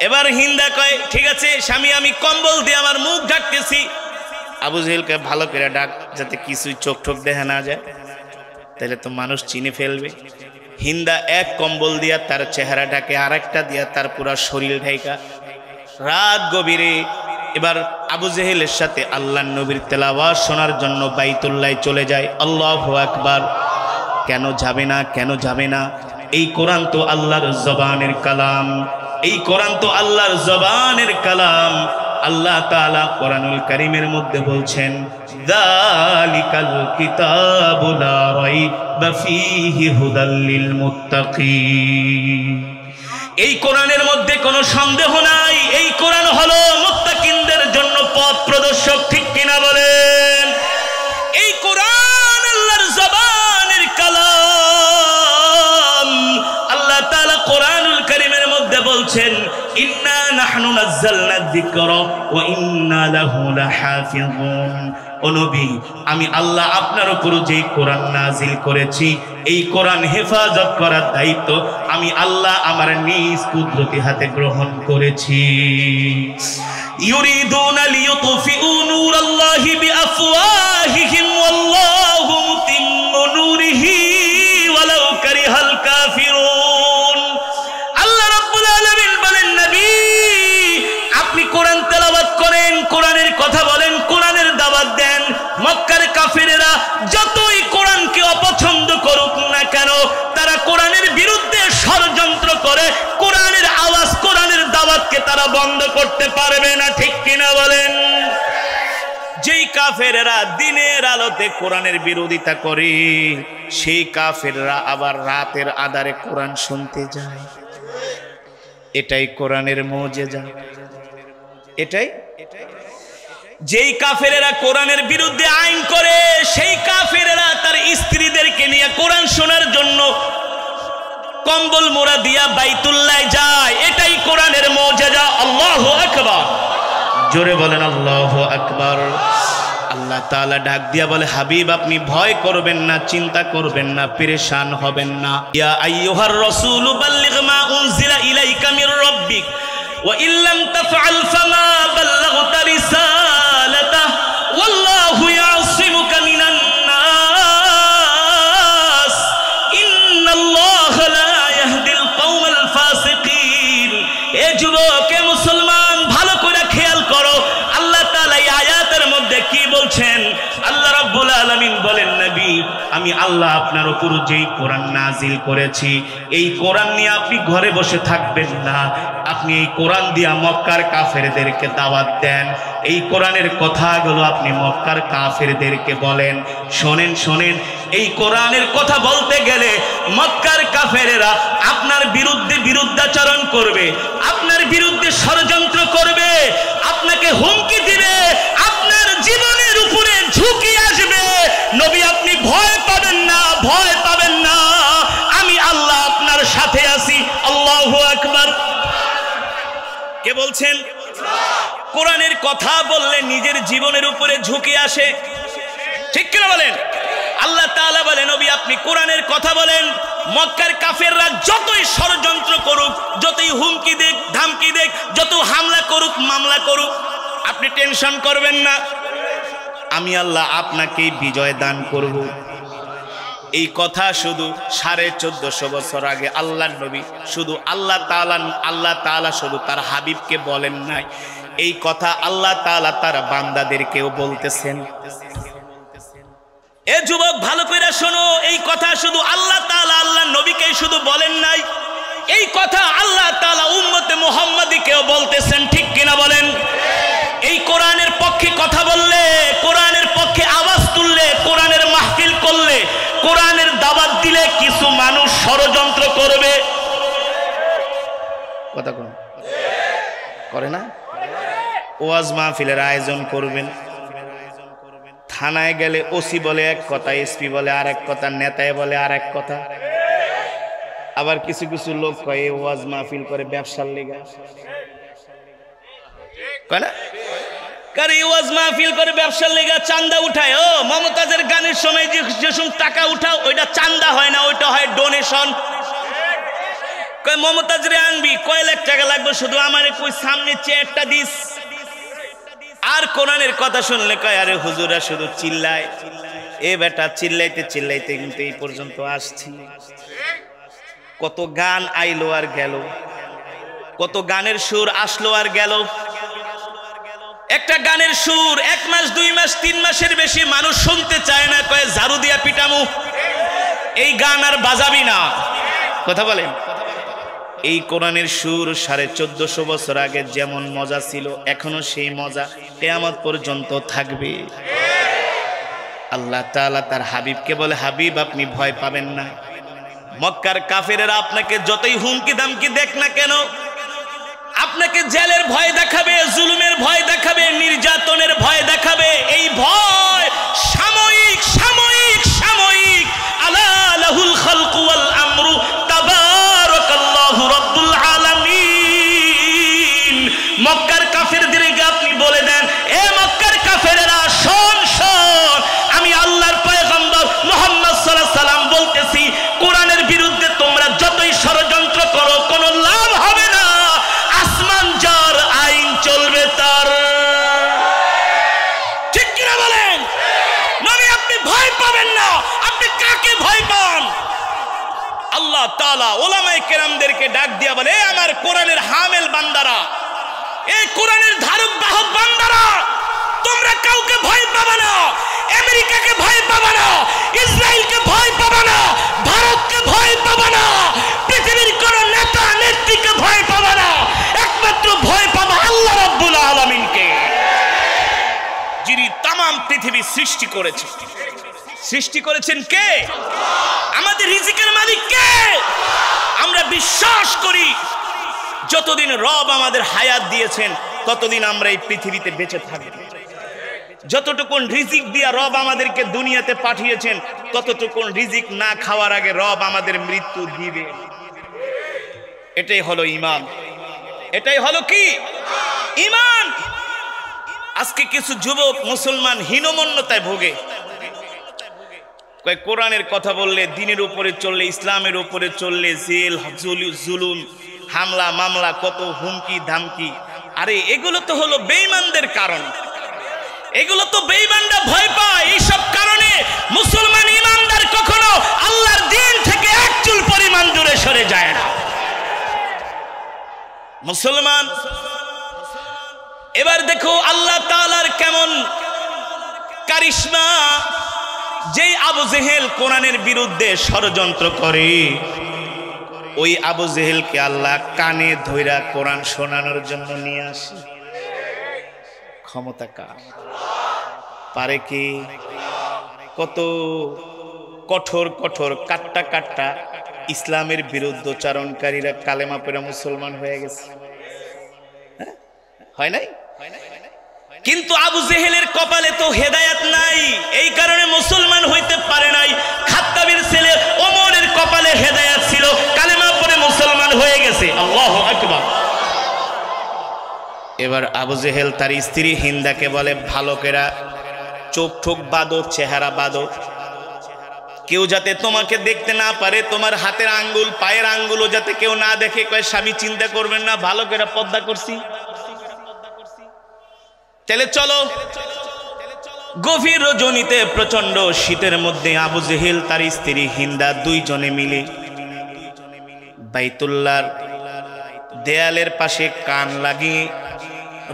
এবার হিন্দা কয় ঠিক আছে স্বামী আমি কম্বল দিয়ে আমার মুখ ঢাকতেছি। আবু জেহেলকে ভালো করে ডাক যাতে কিছুই চোখ ঠোক দেখা না যায়, তাহলে তো মানুষ চিনে ফেলবে। হিন্দা এক কম্বল দিয়া তার চেহারা ঢাকে, আরেকটা দিয়া তার পুরা শরীর ঢাকা। রাত গভীরে এবার আবু জেহেলের সাথে আল্লাহর নবীর তেলাওয়াত শোনার জন্য বাইতুল্লাহ চলে যায়। আল্লাহু আকবার। কেন যাবে না? কেন যাবে না? এই কোরআন তো আল্লাহর জবানের কালাম, এই কোরআন তো আল্লাহর জবানের কালাম। আল্লাহ তাআলা কোরআনুল কারীমের মধ্যে বলছেন যালিকাল কিতাবু লা রাইবা ফীহি হুদাল লিল মুত্তাকিন। এই কোরআনের মধ্যে কোনো সন্দেহ নাই, এই কোরআন হলো মুত্তাকিনদের জন্য পথ প্রদর্শক, ঠিক কিনা বলেন? এই কোরআন আল্লাহর জবানের কালাম। আল্লাহ তাআলা কোরআনুল কারীমের মধ্যে বলছেন ইন্না নাহনু নাযালনা যিকরা ওয়া ইন্না লাহু লাহাফিযুন। ও নবী, আমি আল্লাহ আপনার উপর যে কোরআন নাজিল করেছি, এই কোরআন হেফাজত করার দায়িত্ব আমি আল্লাহ আমার নিজ কুদরতি হাতে গ্রহণ করেছি। ইউরিদুনা লিইউতফিউ নূরাল্লাহি বিআফওয়াহিহিম ওয়াল্লাহু মুতিম্মু নূরিহি ওয়ালাউ কারিহাল কাফিরুন। আল্লাহ রাব্বুল আলামিন বলেন নবী আপনি কোরআন তেলাওয়াত করেন, কোরআনের কথা বলেন, কোরআনের দাওয়াত দেন। মক্কার কাফিরেরা যতই কোরআনকে অপছন্দ করুক না কেন, তারা কোরআনের বিরুদ্ধে ষড়যন্ত্র করে কোরআনের আওয়াজ, কোরআনের দাওয়াতকে তারা বন্ধ করতে পারবে না, ঠিক কিনা বলেন? যেই কাফেরেরা দিনের আলোতে কোরআনের বিরোধিতা করে, সেই কাফেররা আবার রাতের আধারে কোরআন শুনতে যায়। এটাই কোরআনের মুজিজা। এটাই যেই কাফেরেরা কোরআনের বিরুদ্ধে আইন করে, সেই কাফেরেরা তার স্ত্রীদেরকে নিয়ে কোরআন শোনার জন্য কম্বল মোড়া দিয়া বাইতুল্লাহ যায়। এটাই কোরআনের মুজিজা। আল্লাহু আকবার। জোরে বলেন আল্লাহু আকবার। আল্লাহ তাআলা ডাক দিয়া বলে হাবিব আপনি ভয় করবেন না, চিন্তা করবেন না, পেরেশান হবেন না। ইয়া আইয়ুহার রাসূলু বাল্লিগ মা উনজিলা ইলাইকা মির রাব্বিক ওয়া ইল্লাম তাফআল ফামা বাল্লাগতা রিসালাতাহু ওয়াল্লাহু ইয়াসিমুকা মিনান নাস ইন্নাল্লাহা লা ইয়াহদিল কওমাল ফাসিকিন। এ যুবক, এ মুসলমান, ভালো করে খেয়াল করো আল্লাহ তাআলা এই আয়াতের মধ্যে কি বলছেন। আল্লাহ রাব্বুল আলামিন বলেন নবী আমি আল্লাহ আপনার উপর যেই কোরআন নাজিল করেছি, এই কোরআন নিয়ে আপনি ঘরে বসে থাকবেন না, আপনি এই কোরআন দিয়া মক্কার কাফেরদেরকে দাওয়াত দেন। এই কোরআনের কথাগুলো আপনি মক্কার কাফেরদেরকে বলেন। শোনেন শোনেন, এই কোরআনের কথা বলতে গেলে মক্কার কাফেরেরা আপনার বিরুদ্ধে বিরুদ্ধাচরণ করবে, আপনার বিরুদ্ধে ষড়যন্ত্র করবে, আপনাকে হুমকি দিবে, আপনার জীবনের উপরে ঝুঁকি আসবে। নবী আপনি ভয় পাবেন না, ভয় পাবেন না, আমি আল্লাহ আপনার সাথে আছি। আল্লাহু আকবার। কে বলছেন? কোরআনের কথা বললে নিজের জীবনের উপরে ঝুঁকি আসে, ঠিক কিনা বলেন? আল্লাহ তাআলা বলেন নবী আপনি কোরআনের কথা বলেন, মক্কার কাফেররা যতই ষড়যন্ত্র করুক, যতই হুমকি দেখ, ধামকি দেখ, যত হামলা করুক, মামলা করুক, আপনি টেনশন করবেন না, আমি আল্লাহ আপনাকে বিজয় দান করব। এই কথা শুধু 1450 বছর আগে আল্লাহর নবী শুধু আল্লাহ তাআলা শুধু তার হাবিবকে বলেন নাই, এই কথা আল্লাহ তাআলা তার বান্দাদেরকেও বলতেছেন। এ যুবক ভালো করে শোনো, এই কথা শুধু আল্লাহ তাআলা আল্লাহর নবীকে শুধু বলেন নাই, এই কথা আল্লাহ তাআলা উম্মতে মুহাম্মাদীকেও বলতেছেন, ঠিক কিনা বলেন? এই কোরআনের পক্ষে কথা বললে, কোরআনের পক্ষে আওয়াজ তুললে, কোরআনের মাহফিল করলে, কোরআনের দাওয়াত দিলে কিছু মানুষ ষড়যন্ত্র করবে। কথা কোন করে না? ওয়াজ মাহফিলের আয়োজন করবেন, থানায় গেলে ওসি বলে এক কথা, এসপি বলে আর এক কথা, নেতায় বলে আর এক কথা। আবার কিছু কিছু লোক কয় এই ওয়াজ মাহফিল করে ব্যবসার লেগা, কয় না? কারণ এই ওয়াজ মাহফিল করে ব্যবসার লেগা চান্দা উঠায়। ও মমতাজের গানের সময় যে টাকা উঠাও ওইটা চান্দা হয় না, ওইটা হয় ডোনেশন। কয় মমতাজরে আনবি, কয় লাখ টাকা লাগবে, শুধু আমারে কই সামনে চেয়ারটা দিস। আর কোরআনের কথা শুনলে কয় আরে হুজুরা শুধু চিল্লায়। এ বেটা চিল্লাইতে চিল্লাইতে কিন্তু এই পর্যন্ত আসছি। কত গান আইলো আর গেল, কত গানের সুর আসলো আর গেল। একটা গানের সুর 1 মাস 2 মাস 3 মাসের বেশি মানুষ শুনতে চায় না, কয় ঝাড়ু দিয়া পিটামু, এই গান আর বাজাবি না। কথা বলেন। এই কোরআনের সুর 1450 বছর আগে যেমন মজা ছিল, এখনো সেই মজা কিয়ামত পর্যন্ত থাকবে। আল্লাহ তাআলা তার হাবিবকে বলে, হাবিব আপনি ভয় পাবেন না। মক্কার কাফেরেরা আপনাকে যতই হুমকি দামকি দেখ না কেন, আপনাকে জেলের ভয় দেখাবে, জুলুমের ভয় দেখাবে, নির্যাতনের ভয় দেখাবে। এই ভয় সাময়িক সাময়িক সাময়িক। আলা লাহুল খালকু ওয়াল আমরু তাবারাকাল্লাহু রাব্বুল আলামিন। মক্কার কাফেরদেরকে আপনি বলে দেন, এ মক্কার কাফেরেরা শোন শোন, আমি আল্লাহর পয়গম্বর মুহাম্মদ সাল্লাল্লাহু আলাইহি সাল্লাম বলতেছি, কোরআনের বিরুদ্ধে তোমরা যতই ষড়যন্ত্র করো কোনো লাভ হবে না। আসমান যার আইন চলবে তার। ঠিক কিনা বলেন? মানে আপনি ভয় পাবেন না। আপনি কাকে ভয় পান? আল্লাহ তাআলা উলামায়ে কেরামদেরকে ডাক দিয়া বলে, এ আমার কোরআনের হামেল বান্দারা, এই কোরআনের ধারক বাহক বান্দারা, তোমরা কাউকে ভয় পাবে না। আমেরিকাকে ভয় পাবে না, ইসরায়েলকে ভয় পাবে না, ভারতকে ভয় পাবে না, পৃথিবীর কোন নেতা নেত্রীকে ভয় পাবে না। একমাত্র ভয় পাবে আল্লাহ রাব্বুল আলামিনকে, যিনি তামাম পৃথিবী সৃষ্টি করেছেন। সৃষ্টি করেছেন কে? আমাদের রিজিকের মালিক কে? আমরা বিশ্বাস করি যতদিন রব আমাদের হায়াত দিয়েছেন ততদিন আমরা এই পৃথিবীতে বেঁচে থাকব। যতটুকুন রিজিক দিয়া রব আমাদেরকে দুনিয়াতে পাঠিয়েছেন, ততটুকুন রিজিক না খাওয়ার আগে রব আমাদের মৃত্যু দিবে। এটাই হলো ঈমান। এটাই হলো কি? ঈমান। আজকে কিছু যুবক মুসলমান হীনমন্যতায় ভোগে। কয় কোরআনের কথা বললে, দ্বীনের উপরে চললে, ইসলামের উপরে চললে জেল, জুলুম, হামলা মামলা, কত হুমকি ধামকি। আরে এগুলো তো হলো বেঈমানদের কারণ, এগুলো তো বেঈমানরা ভয় পায়। এইসব কারণে মুসলমান ইমানদার কখনো আল্লাহর দ্বীন থেকে এক চুল পরিমাণ দূরে সরে যায় না। মুসলমান এবার দেখো আল্লাহ তাআলার কেমন কারিশমা। যেই আবু জেহেল কোরআনের বিরুদ্ধে ষড়যন্ত্র করে, ওই আবু জেহেলকে আল্লাহ কানে ধইরা কোরআন শোনানোর জন্য নিয়ে আসে। ক্ষমতা কার? পারে কি? কত কঠোর কঠোর কাট্টা কাট্টা ইসলামের বিরুদ্ধচারণকারীরা কালেমা পড়ে মুসলমান হয়ে গেছে, হয় নাই? কিন্তু আবু জেহেলের কপালে তো হেদায়েত নাই, এই কারণে মুসলমান হইতে পারে নাই। খাত্তাবের ছেলে ওমরের কপালে হেদায়েত ছিল, কালেমা পড়ে মুসলমান হয়ে গেছে। আল্লাহু আকবার। এবার আবু জেহেল তার স্ত্রী হিন্দাকে বলে, ভালো করে চোখ ঠোক বাঁধো, চেহারা বাঁধো, কেউ যাতে তোমাকে দেখতে না পারে, তোমার হাতের আঙ্গুল পায়ের আঙ্গুলও যাতে কেউ না দেখে। কয় স্বামী চিন্তা করবেন না, ভালো করে পর্দা করছি। তাহলে চলো। গভীর রজনীতে প্রচন্ড শীতের মধ্যে আবু জেহেল তার স্ত্রী হিন্দা দুইজনে মিলে বাইতুল্লাহর দেয়ালের পাশে কান লাগিয়ে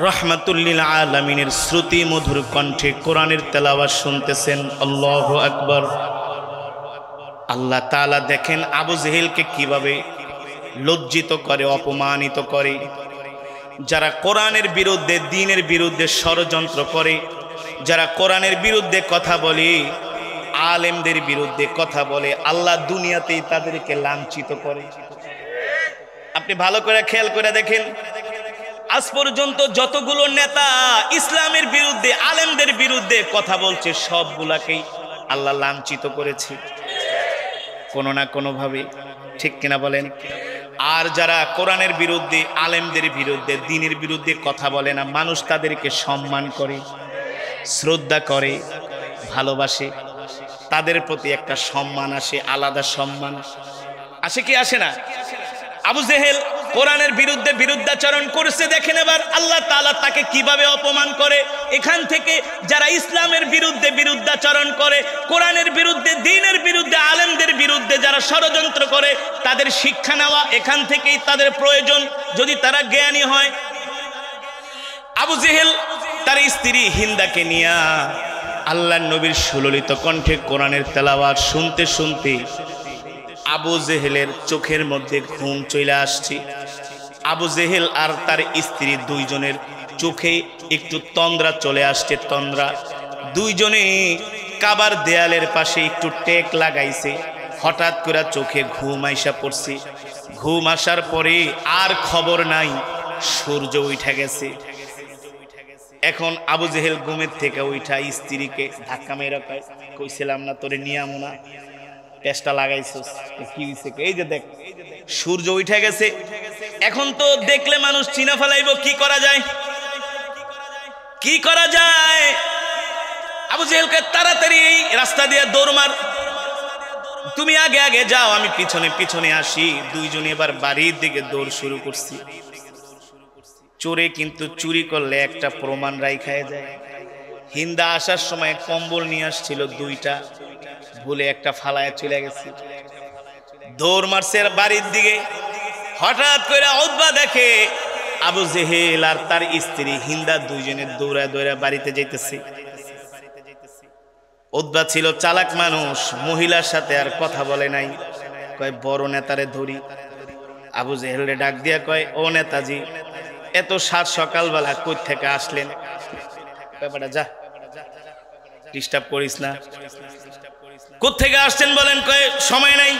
রহমাতুল্লিল আলামিনের শ্রুতি মধুর কণ্ঠে কোরআনের তেলাওয়াত শুনতেছেন। আল্লাহু আকবার। আল্লাহ তাআলা দেখেন আবু জেহেলকে কিভাবে লজ্জিত করে, অপমানিত করে। যারা কোরআনের বিরুদ্ধে, দ্বীনের বিরুদ্ধে ষড়যন্ত্র করে, যারা কোরআনের বিরুদ্ধে কথা বলে, আলেমদের বিরুদ্ধে কথা বলে, আল্লাহ দুনিয়াতেই তাদেরকে লাঞ্ছিত করে। আপনি ভালো করে খেয়াল করে দেখেন, আজ পর্যন্ত যতগুলো নেতা ইসলামের বিরুদ্ধে আলেমদের বিরুদ্ধে কথা বলছে সবগুলাকেই আল্লাহ লাঞ্ছিত করেছে কোনো না কোনো ভাবে, ঠিক কিনা বলেন? আর যারা কোরআনের বিরুদ্ধে আলেমদের বিরুদ্ধে দ্বীনের বিরুদ্ধে কথা বলে না, মানুষ তাদেরকে সম্মান করে, শ্রদ্ধা করে, ভালোবাসে, তাদের প্রতি একটা সম্মান আসে, আলাদা সম্মান আসে কি আসে না? আবু জেহেল কোরআনের বিরুদ্ধে বিরুদ্ধাচরণ করেছে, দেখেন এবার আল্লাহ তাআলা তাকে কিভাবে অপমান করে। এখান থেকে যারা ইসলামের বিরুদ্ধে বিরুদ্ধাচরণ করে, কোরআনের বিরুদ্ধে দ্বীনের বিরুদ্ধে আলেমদের বিরুদ্ধে যারা ষড়যন্ত্র করে, তাদের শিক্ষা নেওয়া এখান থেকেই তাদের প্রয়োজন, যদি তারা জ্ঞানী হয়। আবু জেহেল তার স্ত্রী হিন্দাকে নিয়ে আল্লাহর নবীর সুললিত কণ্ঠে কোরআনের তেলাওয়াত শুনতে শুনতে আবু জেহেলের চোখের মধ্যে ঘুম চলে আসছে। আবু জেহেল আর তার স্ত্রী দুইজনের চোখে একটু তন্দ্রা চলে আসছে, তন্দ্রা। দুইজনে কাবার দেয়ালের পাশে একটু টেক লাগাইছে, হঠাৎ করে চোখে ঘুম আইসা পড়ছে। ঘুম আসার পরে আর খবর নাই, সূর্য উঠে গেছে। এখন আবু জেহেল ঘুমের থেকে উঠা স্ত্রীকে ধাক্কা মেরে কইছিলাম না তোরে নিয়ে আমো না, পেশটা লাগাইছিস, কি হইছে? এই যে দেখ সূর্য উঠে গেছে। এখন তো দেখলে মানুষ চিনা ফেলাইব, কি করা যায়? কি করা যায়? আবু জেহেলকে তাড়াতাড়ি রাস্তা দিয়ে দৌড় মার, তুমি আগে আগে যাও, আমি পিছনে পিছনে আসি। দুইজনে এবার বাড়ির দিকে দৌড় শুরু করছি। চোরে কিন্তু চুরি করলে একটা প্রমাণ রাইখায় যায়। হিন্দা আসার সময় কম্বল নিয়ে আসছিল দুইটা, ভুলে একটা ফালায় চলে গেছে। দৌড় মারছে বাড়ির দিকে। হঠাৎ করে উতবা দেখে আবু জেহেল আর তার স্ত্রী হিন্দা দুইজনে দৌড়া দৌড়া বাড়িতে যাইতেছে। উতবা ছিল চালাক মানুষ, মহিলার সাথে আর কথা বলে নাই। কয় বড় নেতারে ধরি। আবু জেহেলরে ডাক দিয়া কয়, ও নেতাজি, এত সাত সকালবেলা কই থেকে আসলেন? ব্যাপারটা যা, ডিস্টার্ব করিস না। কোত্থেকে আসছেন বলেন? কয় সময় নাই,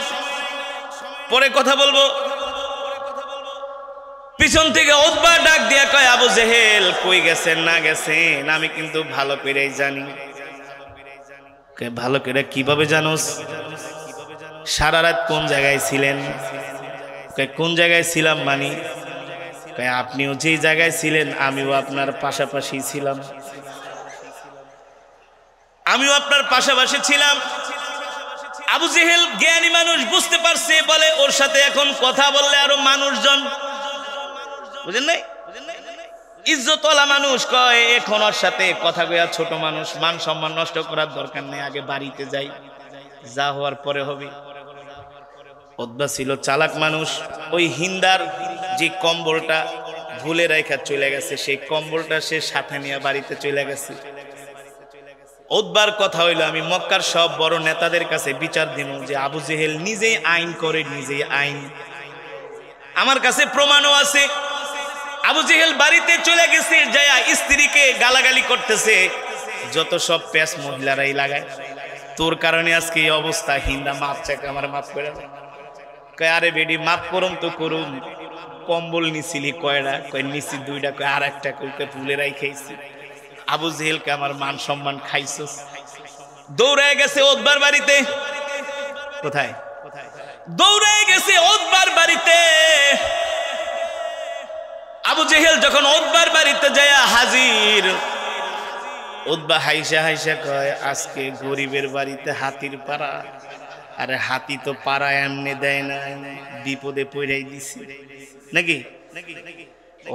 পরে কথা বলবো। পিছন থেকে উতবা ডাক দিয়া কয়, আবু জেহেল কই গেছেন না গেছেন আমি কিন্তু ভালো করেই জানি। ভালো করে কিভাবে জানোস? সারা রাত কোন জায়গায় ছিলেন? কোন জায়গায় ছিলাম মানি? আপনিও যেই জায়গায় ছিলেন আমিও আপনার পাশাপাশি ছিলাম, আমিও আপনার পাশাপাশি ছিলাম। আবু জেহেল জ্ঞানী মানুষ, বুঝতে পারছে, বলে ওর সাথে এখন কথা বললে আরো মানুষজন, বুঝেন নাই, ইজ্জতওয়ালা মানুষ, কয় এখন ওর সাথে কথা কইয়া ছোট মানুষ, মান সম্মান নষ্ট করার দরকার নেই, আগে বাড়িতে যাই, যা হওয়ার পরে হবে। উতবা ছিল চালাক মানুষ, ওই হিন্দার যে কম্বলটা ভুলে রাখা চলে গেছে, সেই কম্বলটা সে সাথে নিয়ে বাড়িতে চলে গেছে। উতবার কথা হইলো, আমি মক্কার সব বড় নেতাদের কাছে বিচার দিব যে আবু জেহেল নিজেই আইন করে, নিজেই আইন। আমার কাছে প্রমাণও আছে। আবু জেহেল বাড়িতে চলে গেছে, যায়া স্ত্রীকে গালাগালি করতেছে, যত সব পেশ মহিলারাই লাগায়, তোর কারণে আজকে এই অবস্থা। হিন্দা মাপ চাকে, আমার মাপ করে। কয় আরে বেডি মাপ করুম তো করুম, কম্বল নিছিলি কয়টা? কয় নিছি দুইটা। কয় আর একটা? কই ভুলে রাইখাইছি। আবু জেহেলকে আমার মান সম্মান খাইছস। দৌড়ায় গেছে উতবার বাড়িতে। কোথায়? দৌড়ায় গেছে উতবার বাড়িতে। আবু জেহেল যখন উতবার বাড়িতে যায় হাজির, উতবা হাইসা হাইসা কয় আজকে গরিবের বাড়িতে হাতির পাড়া। আরে হাতি তো পাড়া এমনি দেয় না, বিপদে পড়াই দিছি নাকি?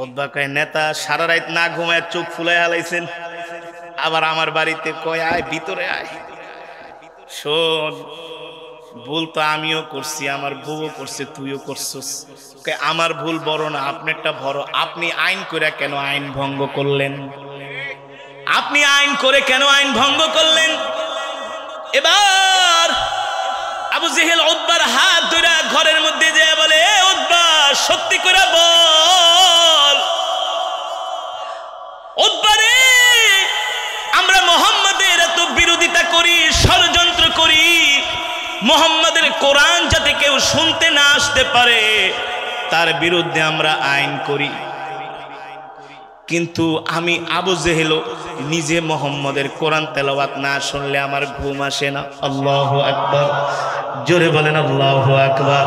উতবা কয় নেতা সারা রাত না ঘুমায় চোখ ফুলাই হালাইছেন, আবার আমার বাড়িতে কয় আয় ভিতরে আয়। শোন, ভুল তো আমিও করছি, আমার বউও করছে, তুইও করছিস। আমার ভুল বড় না, আপনারটা বড়। আপনি আইন করে কেন আইন ভঙ্গ করলেন? আপনি আইন করে কেন আইন ভঙ্গ করলেন? এবার আবু জেহেল উতবার হাত ধরে ঘরের মধ্যে যেয়ে বলে, এ উতবা, সত্যি করে বল, উতবা রে, আমরা মুহাম্মাদের এত বিরোধিতা করি, ষড়যন্ত্র করি, মুহাম্মাদের কোরআন যাতে কেউ শুনতে না আসতে পারে তার বিরুদ্ধে আমরা আইন করি। কিন্তু আমি আবু জেহেল নিজে মোহাম্মদের কোরআন তেলাওয়াত না শুনলে আমার ঘুম আসে না। আল্লাহু আকবার, জোরে বলেন আল্লাহু আকবার।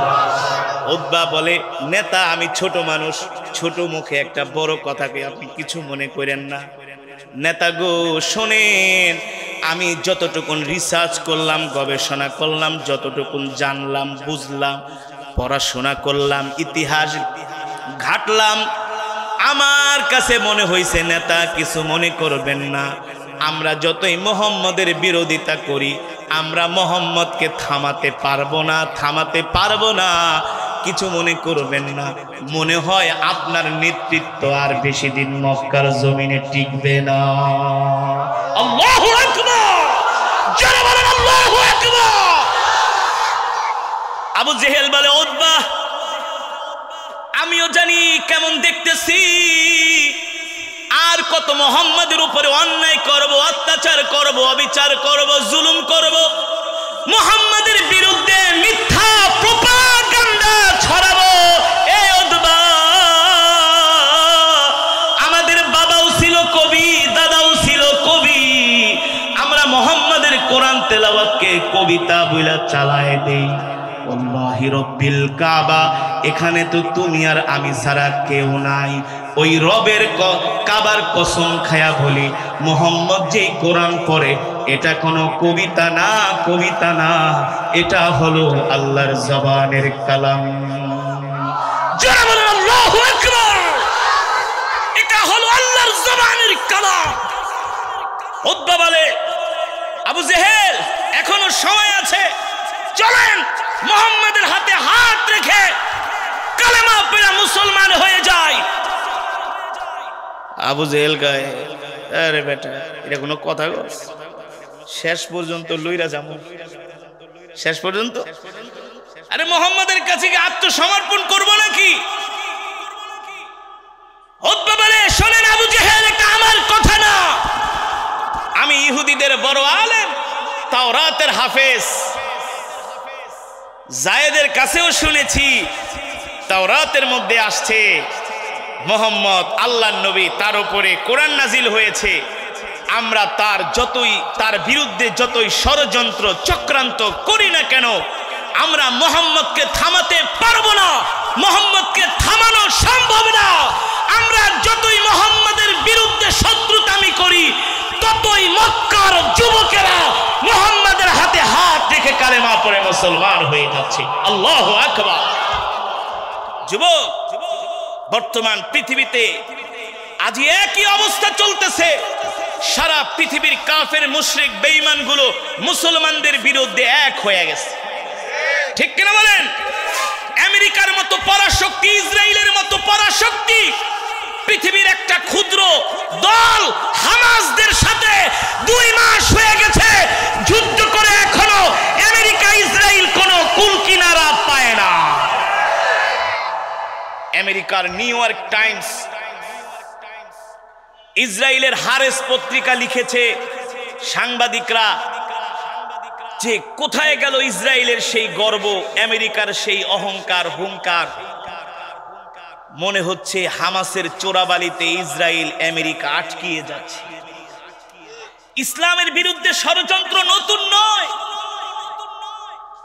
উতবা বলে, নেতা আমি ছোট মানুষ, ছোট মুখে একটা বড় কথাকে আপনি কিছু মনে করেন না। নেতা গো শোনেন, আমি যতটুকুন রিসার্চ করলাম, গবেষণা করলাম, যতটুকুন জানলাম বুঝলাম, পড়াশোনা করলাম, ইতিহাস ঘাটলাম, আমার কাছে মনে হয়েছে নেতা কিছু মনে করবেন না, আমরা যতই মোহাম্মদের বিরোধিতা করি আমরা মোহাম্মদকে থামাতে পারবো না, থামাতে পারবো না, কিছু মনে করবেন না। মনে হয় আপনার নেতৃত্ব আর বেশি দিন মক্কার জমিনে টিকবে না। আল্লাহু আকবার, যারা বলেন আল্লাহু আকবার। আবু জেহেল বলে, উতবা আমিও জানি কেমন দেখতেছি, আর কত মোহাম্মদের উপরে অন্যায় করব, অত্যাচার করব, অবিচার করব, জুলুম করব, মোহাম্মদের বিরুদ্ধে মিথ্যা প্রোপাগান্ডা ছড়াবো। এই উতবা, আমাদের বাবাও ছিল কবি, দাদাও ছিল কবি, আমরা মোহাম্মদের কোরআন তেলাওয়াতকে কবিতা বইলা চালায় দেই। আল্লাহি রব্বিল কাবা, এখানে তো তুমি আর আমি ছাড়া কেউ নাই। ওই রবের কাবার কসম খায়া বলি, মোহাম্মদ যে কোরআন পড়ে এটা কোনো কবিতা না, কবিতা না, এটা হলো আল্লাহর জবানের কালাম। যারা বলেন আল্লাহু আকবার, এটা হলো আল্লাহর জবানের কালাম। উতবা বলে, আবু জেহেল এখনো সময় আছে, চলেন মোহাম্মদের হাতে হাত রেখে কালেমা পড়ে মুসলমান হয়ে যায়। আবু জেহেল গায়ে, আরে বেটা এটা কোনো কথা গো, শেষ পর্যন্ত লইরা যাবো, শেষ পর্যন্ত আরে মোহাম্মদের কাছে কি আত্মসমর্পণ করবো নাকি? উতবা বলে, শোনেন আবু জেহেল, এটা আমার কথা না, আমি ইহুদিদের বড় আলেম, তাওরাতের হাফেজ, জায়েদের কাছেও শুনেছি তাওরাতের মধ্যে আসছে মোহাম্মদ আল্লাহর নবী, তার উপরে কোরআন নাজিল হয়েছে, আমরা তার বিরুদ্ধে যতই ষড়যন্ত্র চক্রান্ত করি না কেন আমরা মোহাম্মদকে থামাতে পারবো না, মোহাম্মদকে থামানো সম্ভব না। আমরা যতই মোহাম্মদের বিরুদ্ধে শত্রুতামি করি ততই মক্কার যুবকেরা মোহাম্মদের হাতে হাত রেখে কালেমা পড়ে মুসলমান হয়ে যাচ্ছে। আল্লাহু আকবার। যুবক, বর্তমান পৃথিবীতে আজ একই অবস্থা চলতেছে, সারা পৃথিবীর কাফের মুশরিক বেঈমান গুলো মুসলমানদের বিরুদ্ধে এক হয়ে গেছে, ঠিক কিনা বলেন? আমেরিকার মতো পরাশক্তি, ইসরায়েলের মতো পরাশক্তি, পৃথিবীর একটা ক্ষুদ্র দল হামাসদের সাথে 2 মাস হয়ে গেছে যুদ্ধ করে, এখনো আমেরিকা ইসরায়েল কোনো কুল কিনারা পায় না। আমেরিকার নিউ ইয়র্ক টাইমস, ইসরায়েলের হারেস পত্রিকা লিখেছে, সাংবাদিকরা, যে কোথায় গেল ইসরায়েলের সেই গর্ব, আমেরিকার সেই অহংকার, হুঙ্কার। মনে হচ্ছে হামাসের চোরাবালিতে ইসরায়েল আমেরিকা আটকিয়ে যাচ্ছে। ইসলামের বিরুদ্ধে ষড়যন্ত্র নতুন নয়।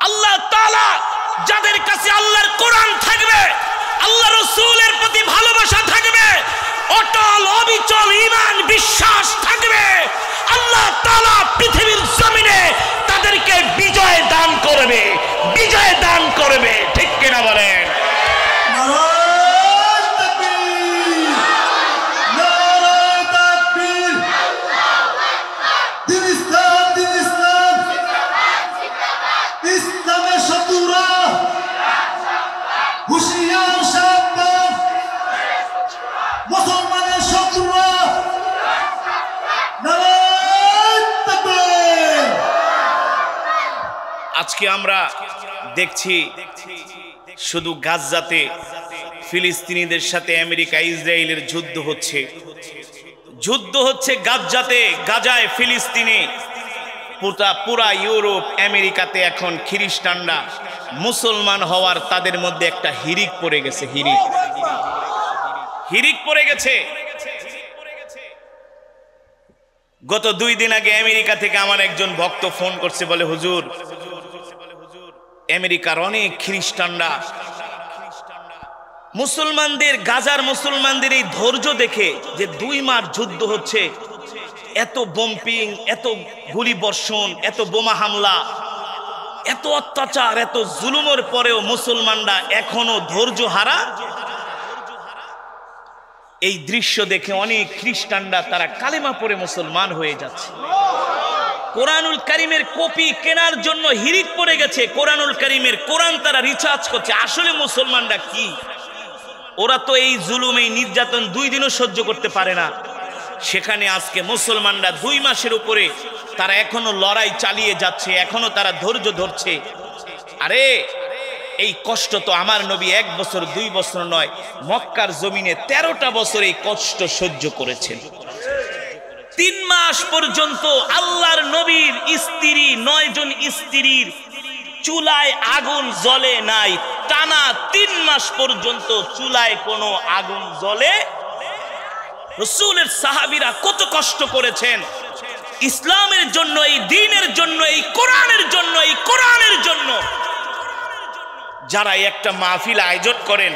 আল্লাহ তাআলা যাদের কাছে আল্লাহর কোরআন থাকবে, আল্লাহ রাসূলের প্রতি ভালোবাসা থাকবে, অটল অবিচল ঈমান বিশ্বাস থাকবে, আল্লাহ তাআলা পৃথিবীর জমিনে তাদেরকে বিজয় দান করবে, বিজয় দান করবে, ঠিক কিনা বলেন? আজকে আমরা দেখছি শুধু গাজাতে ফিলিস্তিনিদের সাথে আমেরিকা ইসরায়েলের যুদ্ধ হচ্ছে, যুদ্ধ হচ্ছে গাজাতে, গাজায়, ফিলিস্তিনে, পুরা ইউরোপ আমেরিকাতে এখন খ্রিস্টানরা মুসলমান হওয়ার তাদের মধ্যে একটা হিরিক পড়ে গেছে, হিরিক পড়ে গেছে। গত 2 দিন আগে আমেরিকা থেকে আমার একজন ভক্ত ফোন করছে, বলে হুজুর, আমেরিকার অনেক খ্রিস্টানরা মুসলমানদের, গাজার মুসলমানদের এই ধৈর্য দেখে, যে 2 মাস যুদ্ধ হচ্ছে, এত বম্পিং, এত গুলি বর্ষণ, এত বোমা হামলা, এত অত্যাচার, এত জুলুমের পরেও মুসলমানরা এখনো ধৈর্য হারা। এই দৃশ্য দেখে অনেক খ্রিস্টানরা তারা কালেমা পড়ে মুসলমান হয়ে যাচ্ছে। কোরআনুল কারীমের কপি কেনার জন্য হিড়িক পড়ে গেছে, কোরআনুল কারীমের কোরআন তারা রিচার্জ করছে। আসলে মুসলমানরা কি, ওরা তো এই জুলুম, এই নির্যাতন 2 দিনও সহ্য করতে পারে না। সেখানে আজকে মুসলমানরা 2 মাসের উপরে তারা এখনো লড়াই চালিয়ে যাচ্ছে, এখনো তারা ধৈর্য ধরছে। আরে এই কষ্ট তো আমার নবী 1 বছর 2 বছর নয়, মক্কার জমিনে 13টা বছর এই কষ্ট সহ্য করেছেন। 3 মাস পর্যন্ত আল্লাহর নবীর স্ত্রী, 9 জন স্ত্রীর চুলায় আগুন জ্বলে নাই। টানা 3 মাস পর্যন্ত চুলায় কোনো আগুন জ্বলে। রাসূলের সাহাবীরা কত কষ্ট করেছেন ইসলামের জন্য, এই দ্বীনের জন্য, এই কোরআনের জন্য, এই কোরআনের জন্য। যারা একটা মাহফিল আয়োজন করেন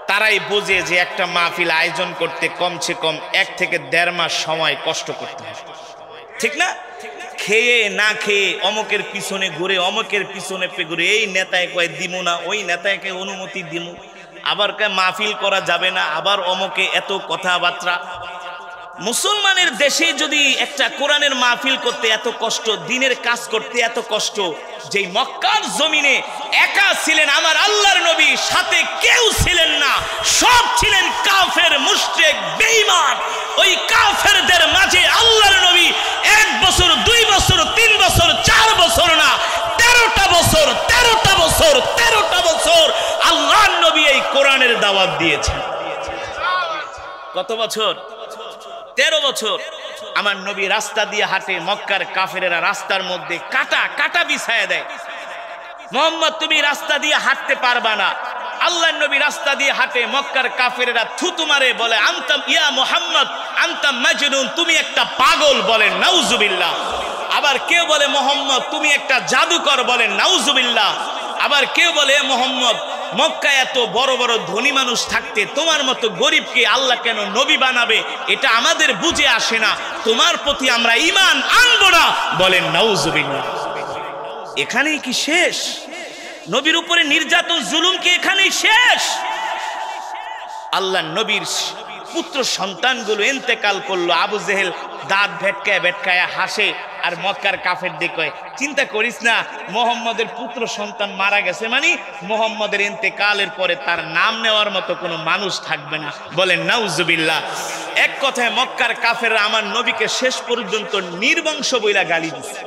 তারাই বোঝে যে একটা মাহফিল আয়োজন করতে কমসে কম 1 থেকে 1.5 মাস সময় কষ্ট করতে হয়, ঠিক না? খেয়ে না খেয়ে অমকের পিছনে ঘুরে, অমকের পিছনে ঘুরে, এই নেতায় কয় দিমু না, ওই নেতাকে অনুমতি দিমু, আবার কয় মাহফিল করা যাবে না, আবার অমকে এত কথাবার্তা। মুসলমানের দেশে যদি একটা কোরআনের মাহফিল করতে এত কষ্ট, দ্বীনের কাজ করতে এত কষ্ট, যেই মক্কার জমিনে একা ছিলেন আমার আল্লাহর নবী, সাথে কেউ ছিলেন না, সব ছিলেন কাফের, মুশরিক, বেঈমান। ওই কাফেরদের মাঝে আল্লাহর নবী 1 বছর 2 বছর 3 বছর 4 বছর না, 13টা বছর 13টা বছর 13টা বছর আল্লাহর নবী এই কোরআনের দাওয়াত দিয়েছেন। কত বছর? 13 বছর। আমার নবী রাস্তা দিয়ে হাঁটে, মক্কার কাফেরেরা রাস্তার মধ্যে কাটা কাটা বিছায়া দেয়, মুহাম্মদ তুমি রাস্তা দিয়ে হাঁটতে পারবা না। আল্লাহর নবী রাস্তা দিয়ে হাঁটে, মক্কার কাফেরেরা থুতু মারে, বলে আনতা ইয়া মুহাম্মদ আনতা মাজনুন, তুমি একটা পাগল, বলেন নাউজুবিল্লাহ। আবার কেউ বলে মুহাম্মদ তুমি একটা জাদুকর, বলেন নাউজুবিল্লাহ। আবার কেউ বলে মুহাম্মদ মক্কায় এত বড় বড় ধনী মানুষ থাকতে তোমার মতো গরিবকে আল্লাহ কেন নবী বানাবে, এটা আমাদের বুঝে আসে না, তোমার প্রতি আমরা ঈমান আনবো না, বলেন নাউজুবিল্লাহ। এখানেই কি শেষ? নবীর উপরে নির্যাতন জুলুম কি এখানেই শেষ? আল্লাহ নবীর পুত্র সন্তানগুলো ইন্তেকাল করলো, আবু জেহেল দাঁত ভেটকায় ভেটকায় হাসে, আর মক্কার কাফের দেখে চিন্তা করিস না মুহাম্মদের পুত্র সন্তান মারা গেছে, মানে মুহাম্মদের ইন্তেকালের পরে তার নাম নেওয়ার মতো কোনো মানুষ থাকবে না, বলেন নাউজুবিল্লাহ। এক কথায় মক্কার কাফেররা আমার নবীকে শেষ পর্যন্ত নির্বংশ বইলা গালি দিচ্ছে,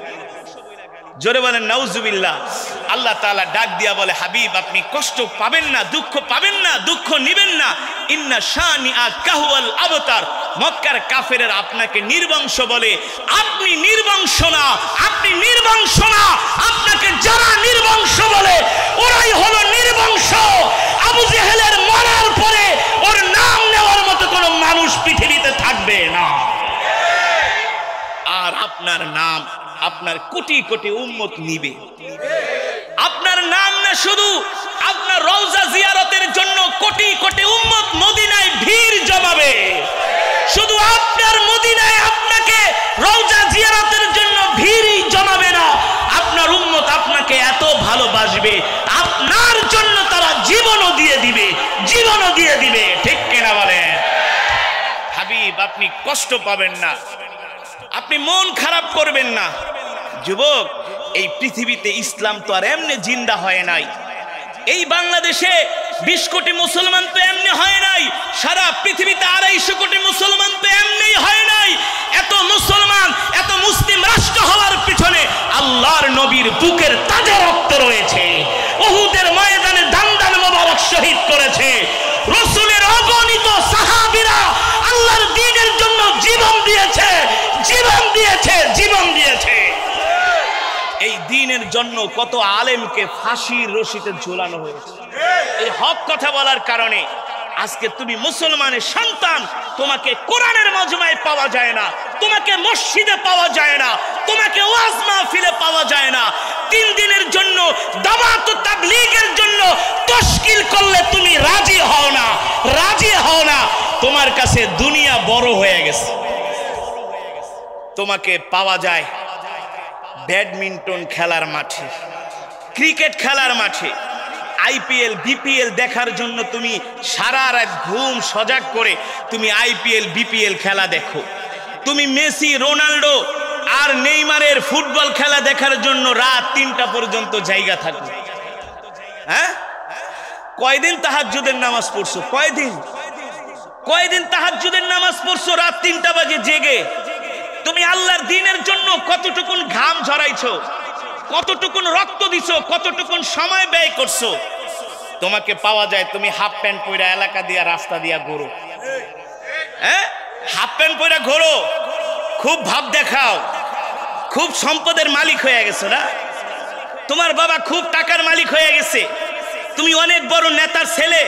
জোরে বলেন নাউজুবিল্লাহ। আল্লাহ তাআলা ডাক দিয়া বলে, হাবিব আপনি কষ্ট পাবেন না, দুঃখ পাবেন না, দুঃখ নিবেন না, ইন্না শানিআকা হুয়াল আবতার। মক্কার কাফেররা আপনাকে নির্বংশ বলে, আপনি নির্বংশ না, আপনি নির্বংশ না, আপনাকে যারা নির্বংশ বলে ওরাই হলো নির্বংশ। আবু জেহেলের মরার পরে ওর নাম নেওয়ার মতো কোনো মানুষ পৃথিবীতে থাকবে না, আর আপনার নাম আপনার কোটি কোটি উম্মত নিবে। আপনার নাম না শুধু, আপনার রওজা জিয়ারতের জন্য কোটি কোটি উম্মত মদিনায় ভিড় জমাবে। শুধু আপনার মদিনায় আপনাকে রওজা জিয়ারতের জন্য ভিড়ই জমাবে না, আপনার উম্মত আপনাকে এত ভালোবাসবে, আপনার জন্য তারা জীবনও দিয়ে দিবে, জীবনও দিয়ে দিবে, ঠিক কিনা বলেন? হাবিব আপনি কষ্ট পাবেন না, আপনি মন খারাপ করবেন না। যুবক, এই পৃথিবীতে ইসলাম তো আর এমনি জিন্দা হয় নাই। এই বাংলাদেশে 20 কোটি মুসলমান তো এমনি হয় নাই, সারা পৃথিবীতে 250 কোটি মুসলমান তো এমনি হয় নাই। এত মুসলমান, এত মুসলিম রাষ্ট্র হওয়ার পিছনে আল্লাহর নবীর বুকের তাজা রক্ত রয়েছে। উহুদের ময়দানে দান মোবারক শহীদ করেছে, রাসূলের অগণিত সাহাবীরা আল্লাহর দ্বীনের জন্য জীবন দিয়েছে, জীবন দিয়েছে, জীবন দিয়েছে। এই দ্বীনের জন্য কত আলেমকে ফাঁসির রশিতে ঝুলানো হয়েছে এই হক কথা বলার কারণে। আজকে তুমি মুসলমানের সন্তান, তোমাকে কোরআনের মজমায় পাওয়া যায় না, তোমাকে মসজিদে পাওয়া যায় না, তোমাকে ওয়াজ মাহফিলে পাওয়া যায় না। 3 দিনের জন্য দাওয়াত ও তাবলীগের জন্য তশকিল করলে তুমি রাজি হও না, রাজি হও না। তোমার কাছে দুনিয়া বড় হয়ে গেছে। তোমাকে পাওয়া যায় ব্যাডমিন্টন খেলার মাঠে, ক্রিকেট খেলার মাঠে, আইপিএল বিপিএল দেখার জন্য তুমি সারা রাত ঘুম সজাগ করে তুমি আইপিএল বিপিএল খেলা দেখো। তুমি মেসি রোনাল্ডো আর নেইমারের ফুটবল খেলা দেখার জন্য রাত 3টা পর্যন্ত জায়গা থাকো। হ্যাঁ, কয়দিন তাহাজ্জুদের নামাজ পড়ছো? কয়দিন তাহাজ্জুদের নামাজ পড়ছো রাত 3টা বাজে জেগে? তুমি আল্লাহর দ্বীনের জন্য কতটুকুন ঘাম ঝরাইছো, কতটুকুন রক্ত দিছো, কতটুকুন সময় ব্যয় করছো। তোমাকে পাওয়া যায় তুমি হাফ প্যান্ট পরে এলাকা দিয়া রাস্তা দিয়া ঘোরো। হ্যাঁ, হাফ প্যান্ট পরে ঘোরো, খুব ভাব দেখাও, খুব সম্পদের মালিক হয়ে গেছো না? তোমার বাবা খুব টাকার মালিক হয়ে গেছে, তুমি অনেক বড় নেতার ছেলে,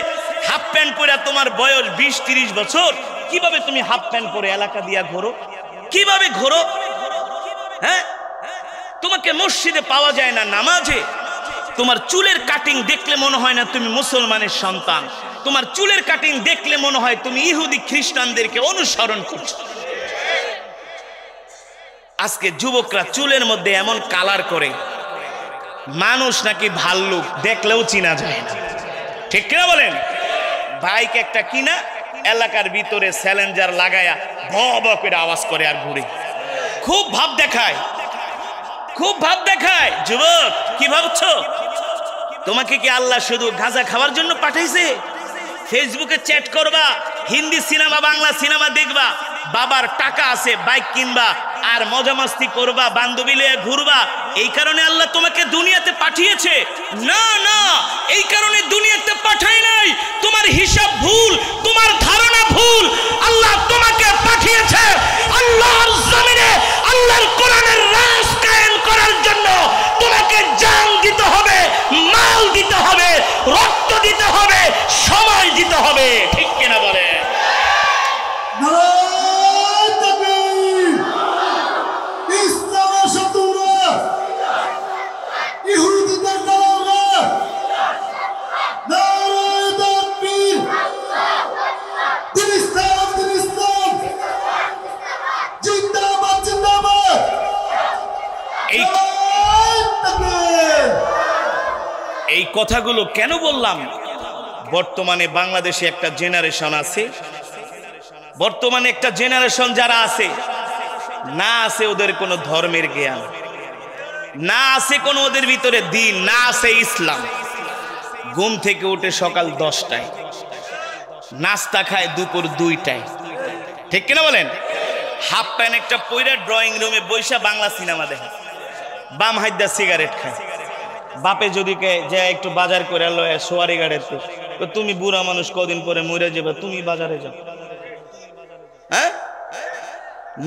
হাফ প্যান্ট পরে তোমার বয়স 20-30 বছর, কিভাবে তুমি হাফ প্যান্ট পরে এলাকা দিয়া ঘোরো? কিভাবে ঘোরো? হ্যাঁ, তোমাকে মসজিদে পাওয়া যায় না, নামাজে। তোমার চুলের কাটিং দেখলে মনে হয় না তুমি মুসলমানের সন্তান, তোমার চুলের কাটিং দেখলে মনে হয় তুমি ইহুদি খ্রিস্টানদেরকে অনুসরণ করছো। আজকে যুবকরা চুলের মধ্যে এমন কালার করে, মানুষ নাকি ভাল্লুক দেখলেও চিনা যায় না। ঠিক কিনা বলেন? বাইক একটা কিনা এলাকার ভিতরে চ্যালেঞ্জার লাগায়া ভ ভ করে আওয়াজ করে আর ঘুরে, খুব ভাব দেখায়, খুব ভাব দেখায়। যুবক, কি ভাবছো? তোমাকে কি আল্লাহ শুধু গাঁজা খাওয়ার জন্য পাঠাইছে? ফেসবুকে চ্যাট করবা, হিন্দি সিনেমা বাংলা সিনেমা দেখবা, বাবার টাকা আছে বাইক কিনবা আর মজা মাস্তি করবা, বান্ধবী লয়ে ঘুরবা, এই কারণে আল্লাহ তোমাকে দুনিয়াতে পাঠিয়েছে? না না, এই কারণে দুনিয়াতে পাঠায় নাই। তোমার হিসাব ভুল, তোমার ধারণা ভুল। আল্লাহ তোমাকে পাঠিয়েছে আল্লাহর জমিনে আল্লাহর কোরআনের রাজ কায়েম করার জন্য। তোমাকে জান দিতে হবে, মাল দিতে হবে, রক্ত দিতে হবে, সময় দিতে হবে। ঠিক কিনা বলে? এই কথাগুলো কেন বললাম? বর্তমানে বাংলাদেশে একটা জেনারেশন আছে, বর্তমানে একটা জেনারেশন যারা আছে, না আছে ওদের কোনো ধর্মের জ্ঞান, না আছে কোনো ওদের ভিতরে দিন, না আছে ইসলাম। ঘুম থেকে উঠে সকাল 10টায়, নাস্তা খায় দুপুর 2টায়। ঠিক কিনা বলেন? হাফ প্যান্ট একটা পইরা ড্রয়িং রুমে বৈশা বাংলা সিনেমা দেখে, বাম হাইদা সিগারেট খায়। বাপে যদি কে যে একটু বাজার করে লয় সোয়ারি গাড়িতে, তুমি বুড়া মানুষ কদিন পরে মরে যাবে, তুমি বাজারে যাও। হ্যাঁ,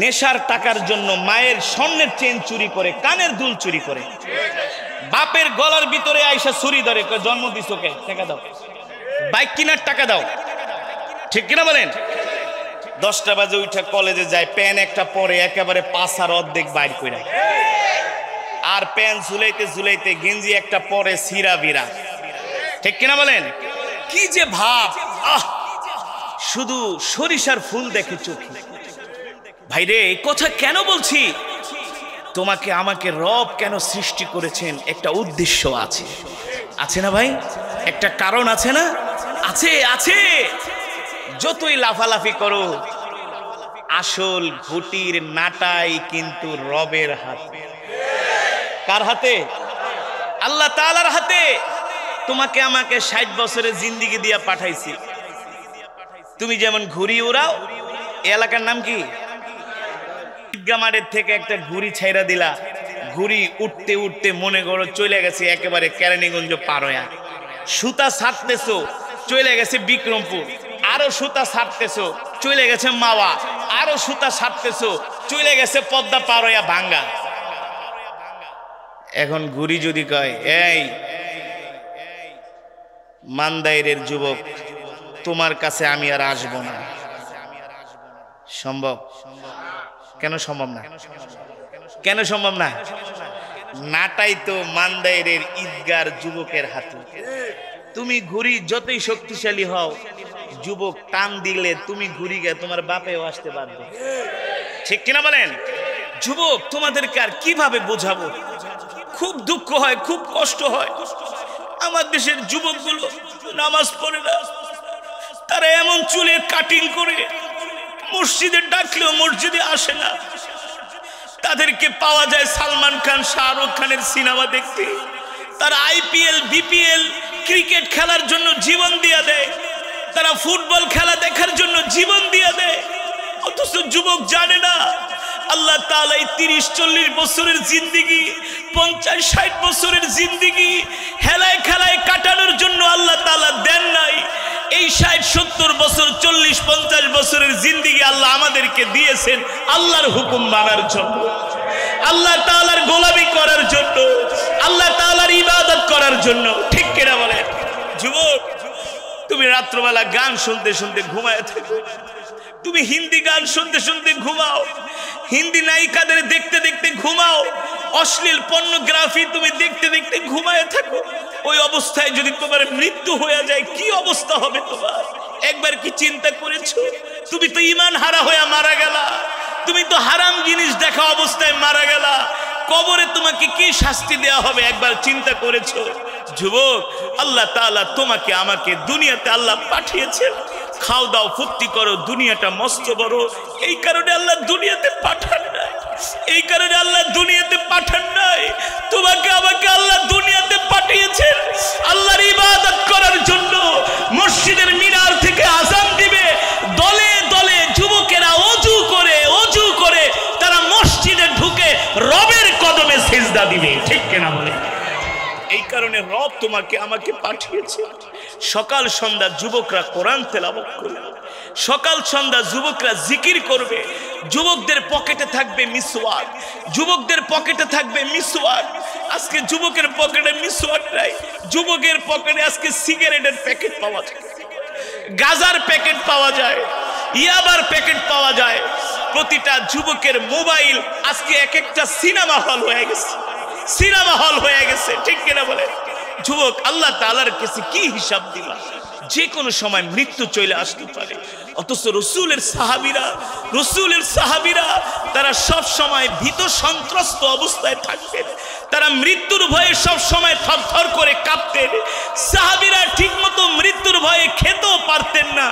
নেশার টাকার জন্য মায়ের স্বর্ণের চেন চুরি করে, কানের দুল চুরি করে, বাপের গলার ভিতরে আইসা ছুরি ধরে, জন্ম দিছো কে, টাকা দাও, বাইক কিনার টাকা দাও। ঠিক কিনা বলেন? 10টা বাজে উঠে কলেজে যায়, প্যান একটা পরে একেবারে পাছার অর্ধেক বাইর করে, আর প্যান্ট ঝুলাইতে ঝুলাইতে গেঞ্জি একটা পরে সিরা বিরা। ঠিক কিনা বলেন? কি যে ভাব! আহ, শুধু সরিষার ফুল দেখে চোখে। ভাইরে, এই কথা কেন বলছি? তোমাকে আমাকে রব কেন সৃষ্টি করেছেন? একটা উদ্দেশ্য আছে, আছে না ভাই? একটা কারণ আছে না? আছে, আছে। যতই লাফালাফি করো, আসল ঘটির নাটাই কিন্তু রবের হাতে। কার হাতে? আল্লাহ তাআলার হাতে। তোমাকে আমাকে 60 বছরের জিন্দেগি দিয়া পাঠাইছি। তুমি যেমন ঘুড়ি উড়াও, এলাকার নাম কি? মাঠের থেকে একটা ঘুড়ি ছাইরা দিলা, ঘুড়ি উঠতে উঠতে মনে করো চলে গেছে একেবারে কেরানীগঞ্জ পারোয়া। সুতা ছাড়তেছো, চলে গেছে বিক্রমপুর। আরো সুতা ছাড়তেছো, চলে গেছে মাওয়া। আরো সুতা ছাড়তেছো, চলে গেছে পদ্মা পারোয়া ভাঙ্গা। এখন ঘুড়ি যদি কয়, এই মান্দাইরের যুবক, তোমার কাছে আমি আর আসবো না। সম্ভব? কেন সম্ভব না? কেন সম্ভব না? নাটাই তো মান্দাইরের ঈদগার যুবকের হাতে। তুমি ঘুড়ি যতই শক্তিশালী হও, যুবক টান দিলে তুমি ঘুড়ি গিয়ে তোমার বাপেও আসতে পারবে, ঠিক কিনা বলেন? যুবক তোমাদেরকে আর কিভাবে বোঝাবো? খুব দুঃখ হয়, খুব কষ্ট হয়। আমার দেশের যুবকগুলো নামাজ পড়ে না, তারা এমন চুলের কাটিং করে মসজিদে ডাকলেও মসজিদে আসে না। তাদেরকে পাওয়া যায় সালমান খান, শাহরুখ খানের সিনেমা দেখতে। তারা আইপিএল, বিপিএল, ক্রিকেট খেলার জন্য জীবন দিয়ে দেয়, তারা ফুটবল খেলা দেখার জন্য জীবন দিয়ে দেয়। অথচ যুবক জানে না আল্লাহ তাআলা এই 30-40 বছরের জিন্দেগি, 50-60 বছরের জিন্দেগি হেলায় খেলায় কাটানোর জন্য আল্লাহ তাআলা দেন নাই। এই 60-70 বছর, 40-50 বছরের জিন্দেগি আল্লাহ আমাদেরকে দিয়েছেন আল্লাহর হুকুম মানার জন্য, আল্লাহ তাআলার গোলামি করার জন্য, আল্লাহ তাআলার ইবাদত করার জন্য, ঠিক কিনা বলেন? যুবক তুমি রাত্রবেলা গান শুনতে শুনতে ঘুমায় থাকো, তুমি হিন্দি গান শুনতে শুনতে ঘুমাও, হিন্দি নায়িকাদের দেখতে দেখতে ঘুমাও, অশ্লীল পর্নোগ্রাফি তুমি দেখতে দেখতে ঘুমায় থাকো। ওই অবস্থায় যদি তোমার মৃত্যু হয়ে যায় কি অবস্থা হবে তোমার? একবার কি চিন্তা করেছো? তুমি তো ঈমান হারা হয়ে মারা গেলা, তুমি তো হারাম জিনিস দেখা অবস্থায় মারা গেলা, কবরে তোমাকে কি শাস্তি দেয়া হবে একবার চিন্তা করেছো? যুবক আল্লাহ তাআলা তোমাকে আমাকে দুনিয়াতে আল্লাহ পাঠিয়েছেন, খাও দাও ফুর্তি করো, দুনিয়াটা মস্ত বড়। এই কারণে আল্লাহ দুনিয়াতে পাঠান নাই, এই কারণে আল্লাহ দুনিয়াতে পাঠান নাই। তোমাকে আমাকে আল্লাহ দুনিয়াতে পাঠিয়েছেন আল্লাহর ইবাদত করার জন্য। মসজিদের মিনার থেকে আযান দিবে, দলে দলে যুবকেরা অজু করে তারা মসজিদে ঢুকে রবের কদমে সিজদা দিবে, ঠিক কিনা বলে? এই কারণে রব তোমাকে আমাকে পাঠিয়েছে। সকাল সন্ধ্যা যুবকরা কোরআন তেলাওয়াত করবে, সকাল সন্ধ্যা যুবকরা জিকির করবে। যুবকদের পকেটে থাকবে মিসওয়াক, যুবকদের পকেটে থাকবে মিসওয়াক। আজকে যুবকের পকেটে মিসওয়াক নাই, যুবকের পকেটে আজকে সিগারেটের প্যাকেট পাওয়া যায়, গাজার প্যাকেট পাওয়া যায়, ইয়াবার প্যাকেট পাওয়া যায়। প্রতিটা যুবকের মোবাইল আজকে এক একটা সিনেমা হল হয়ে গেছে, সিনেমা হল হয়ে গেছে, ঠিক কিনা বলে? যুবক আল্লাহ তাআলার কাছে কি হিসাব দিবা? যে কোনো সময় মৃত্যু চলে আসতে পারে। অথচ রসুলের সাহাবীরা তারা সব সময় ভীত সন্ত্রস্ত অবস্থায় থাকতেন, তারা মৃত্যুর ভয়ে সব সময় থরথর করে কাঁপতেন। সাহাবীরা ঠিকমতো মৃত্যুর ভয়ে খেতেও পারতেন না,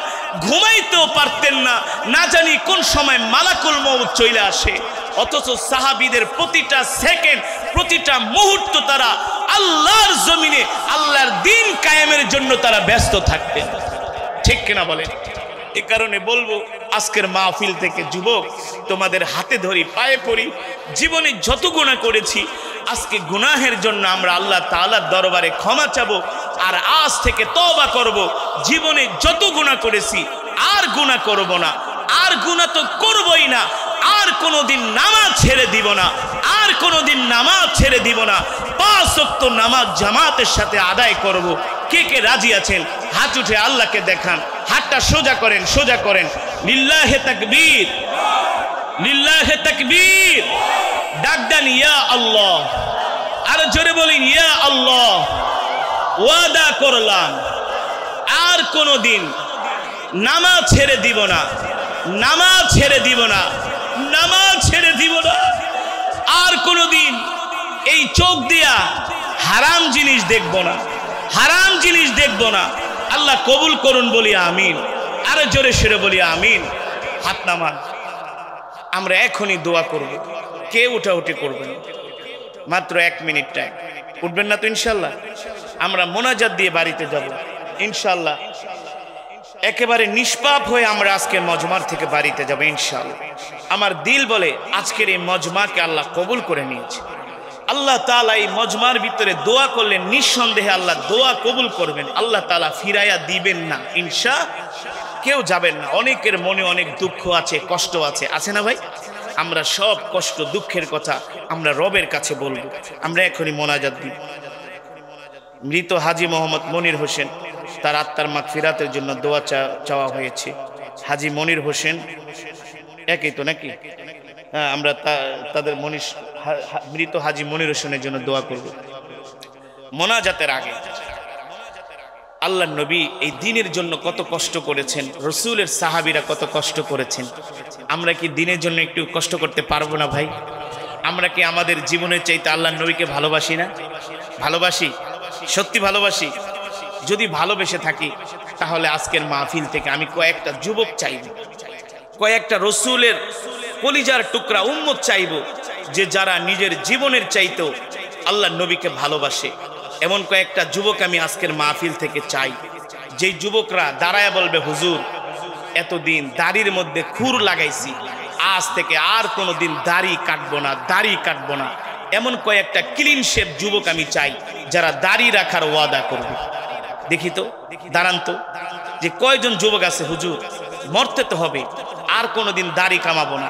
ঘুমাইতেও পারতেন না, না জানি কোন সময় মালাকুল মউত চলে আসে। অথচ সাহাবীদের প্রতিটা সেকেন্ড, প্রতিটা মুহূর্ত তারা আল্লাহর জমিনে আল্লাহর দ্বীন কায়েমের জন্য তারা ব্যস্ত থাকতেন, ঠিক কিনা বলেন? এ কারণে বলবো আজকের মাহফিল থেকে যুবক তোমাদের হাতে ধরি, পায়ে পড়ি, জীবনে যত গুনাহ করেছি আজকে গুনাহের জন্য আমরা আল্লাহ তাআলার দরবারে ক্ষমা চাবো, আর আজ থেকে তওবা করব। জীবনে যত গুনাহ করেছি আর গুনাহ করব না, আর গুনাহ তো করবই না, আর কোনোদিন নামাজ ছেড়ে দিব না, আর কোনোদিন নামাজ ছেড়ে দিব না। 5 ওয়াক্ত নামাজ জামাতের সাথে আদায় করব। কে কে রাজি আছেন হাত উঠে আল্লাহকে দেখান, হাতটা সোজা করেন, সোজা করেন। লিল্লাহে তাকবীর, লিল্লাহে তাকবীর। ডাক দেন ইয়া আল্লাহ, আর জোরে বলেন ইয়া আল্লাহ। ওয়াদা করলাম আর কোনোদিন নামাজ ছেড়ে দিব না, নামাজ ছেড়ে দিব না, নামাজ ছেড়ে দিব না। আর কোনোদিন এই চোখ দিয়া হারাম জিনিস দেখব না, হারাম জিনিস দেখব না। আল্লাহ কবুল করুন, বলি আমিন। আরো জোরে সরে বলি আমিন। হাত নামান, আমরা এখনই দোয়া করব, কেউ উঠাউঠি করবেন, মাত্র 1 মিনিট টাইম। উঠবেন না তো ইনশাল্লাহ? আমরা মোনাজাত দিয়ে বাড়িতে যাব ইনশাল্লাহ। একেবারে নিষ্পাপ হয়ে আমরা আজকের মজমার থেকে বাড়িতে যাব ইনশাআল্লাহ। আমার দিল বলে আজকের এই মজমাকে আল্লাহ কবুল করে নিয়েছে। আল্লাহ তাআলা এই মজমার ভিতরে দোয়া করলেন, নিঃসন্দেহে আল্লাহ দোয়া কবুল করবেন, আল্লাহ তাআলা ফিরাইয়া দিবেন না ইনশাআল্লাহ। কেউ যাবেন না, অনেকের মনে অনেক দুঃখ আছে, কষ্ট আছে, আছে না ভাই? আমরা সব কষ্ট দুঃখের কথা আমরা রবের কাছে বলবো। আমরা এখনই মোনাজাত দিব। মৃত হাজী মোহাম্মদ মনির হোসেন তার আত্মার মাগফিরাতের জন্য দোয়া চাওয়া হয়েছে। হাজী মনির হোসেন, একই তো নাকি? হ্যাঁ, আমরা তাদের মৃত হাজী মনির হোসেনের জন্য দোয়া করব। মোনাজাতের আগে আল্লাহর নবী এই দ্বীনের জন্য কত কষ্ট করেছেন, রসুলের সাহাবীরা কত কষ্ট করেছেন। আমরা কি দ্বীনের জন্য একটু কষ্ট করতে পারবো না ভাই? আমরা কি আমাদের জীবনের চাইতে আল্লাহর নবীকে ভালোবাসি না? ভালোবাসি, সত্যি ভালোবাসি। যদি ভালোবেসে থাকি তাহলে আজকের মাহফিল থেকে আমি কয়েকটা যুবক চাইব, কয়েকটা রসুলের কলিজার টুকরা উম্মত চাইব, যে যারা নিজের জীবনের চাইতেও আল্লাহর নবীকে ভালোবাসে। এমন কয়েকটা যুবক আমি আজকের মাহফিল থেকে চাই, যেই যুবকরা দাঁড়ায় বলবে, হুজুর এতদিন দাড়ির মধ্যে খুর লাগাইছি, আজ থেকে আর কোনোদিন দাড়ি কাটবো না, দাড়ি কাটবো না। এমন কয়েকটা ক্লিন শেপ যুবক আমি চাই, যারা দাড়ি রাখার ওয়াদা করবে। দেখি তো, দাঁড়ান তো, যে কয়জন যুবক আছে, হুজুর মরতে তো হবে, আর কোনোদিন দাড়ি কামাবো না,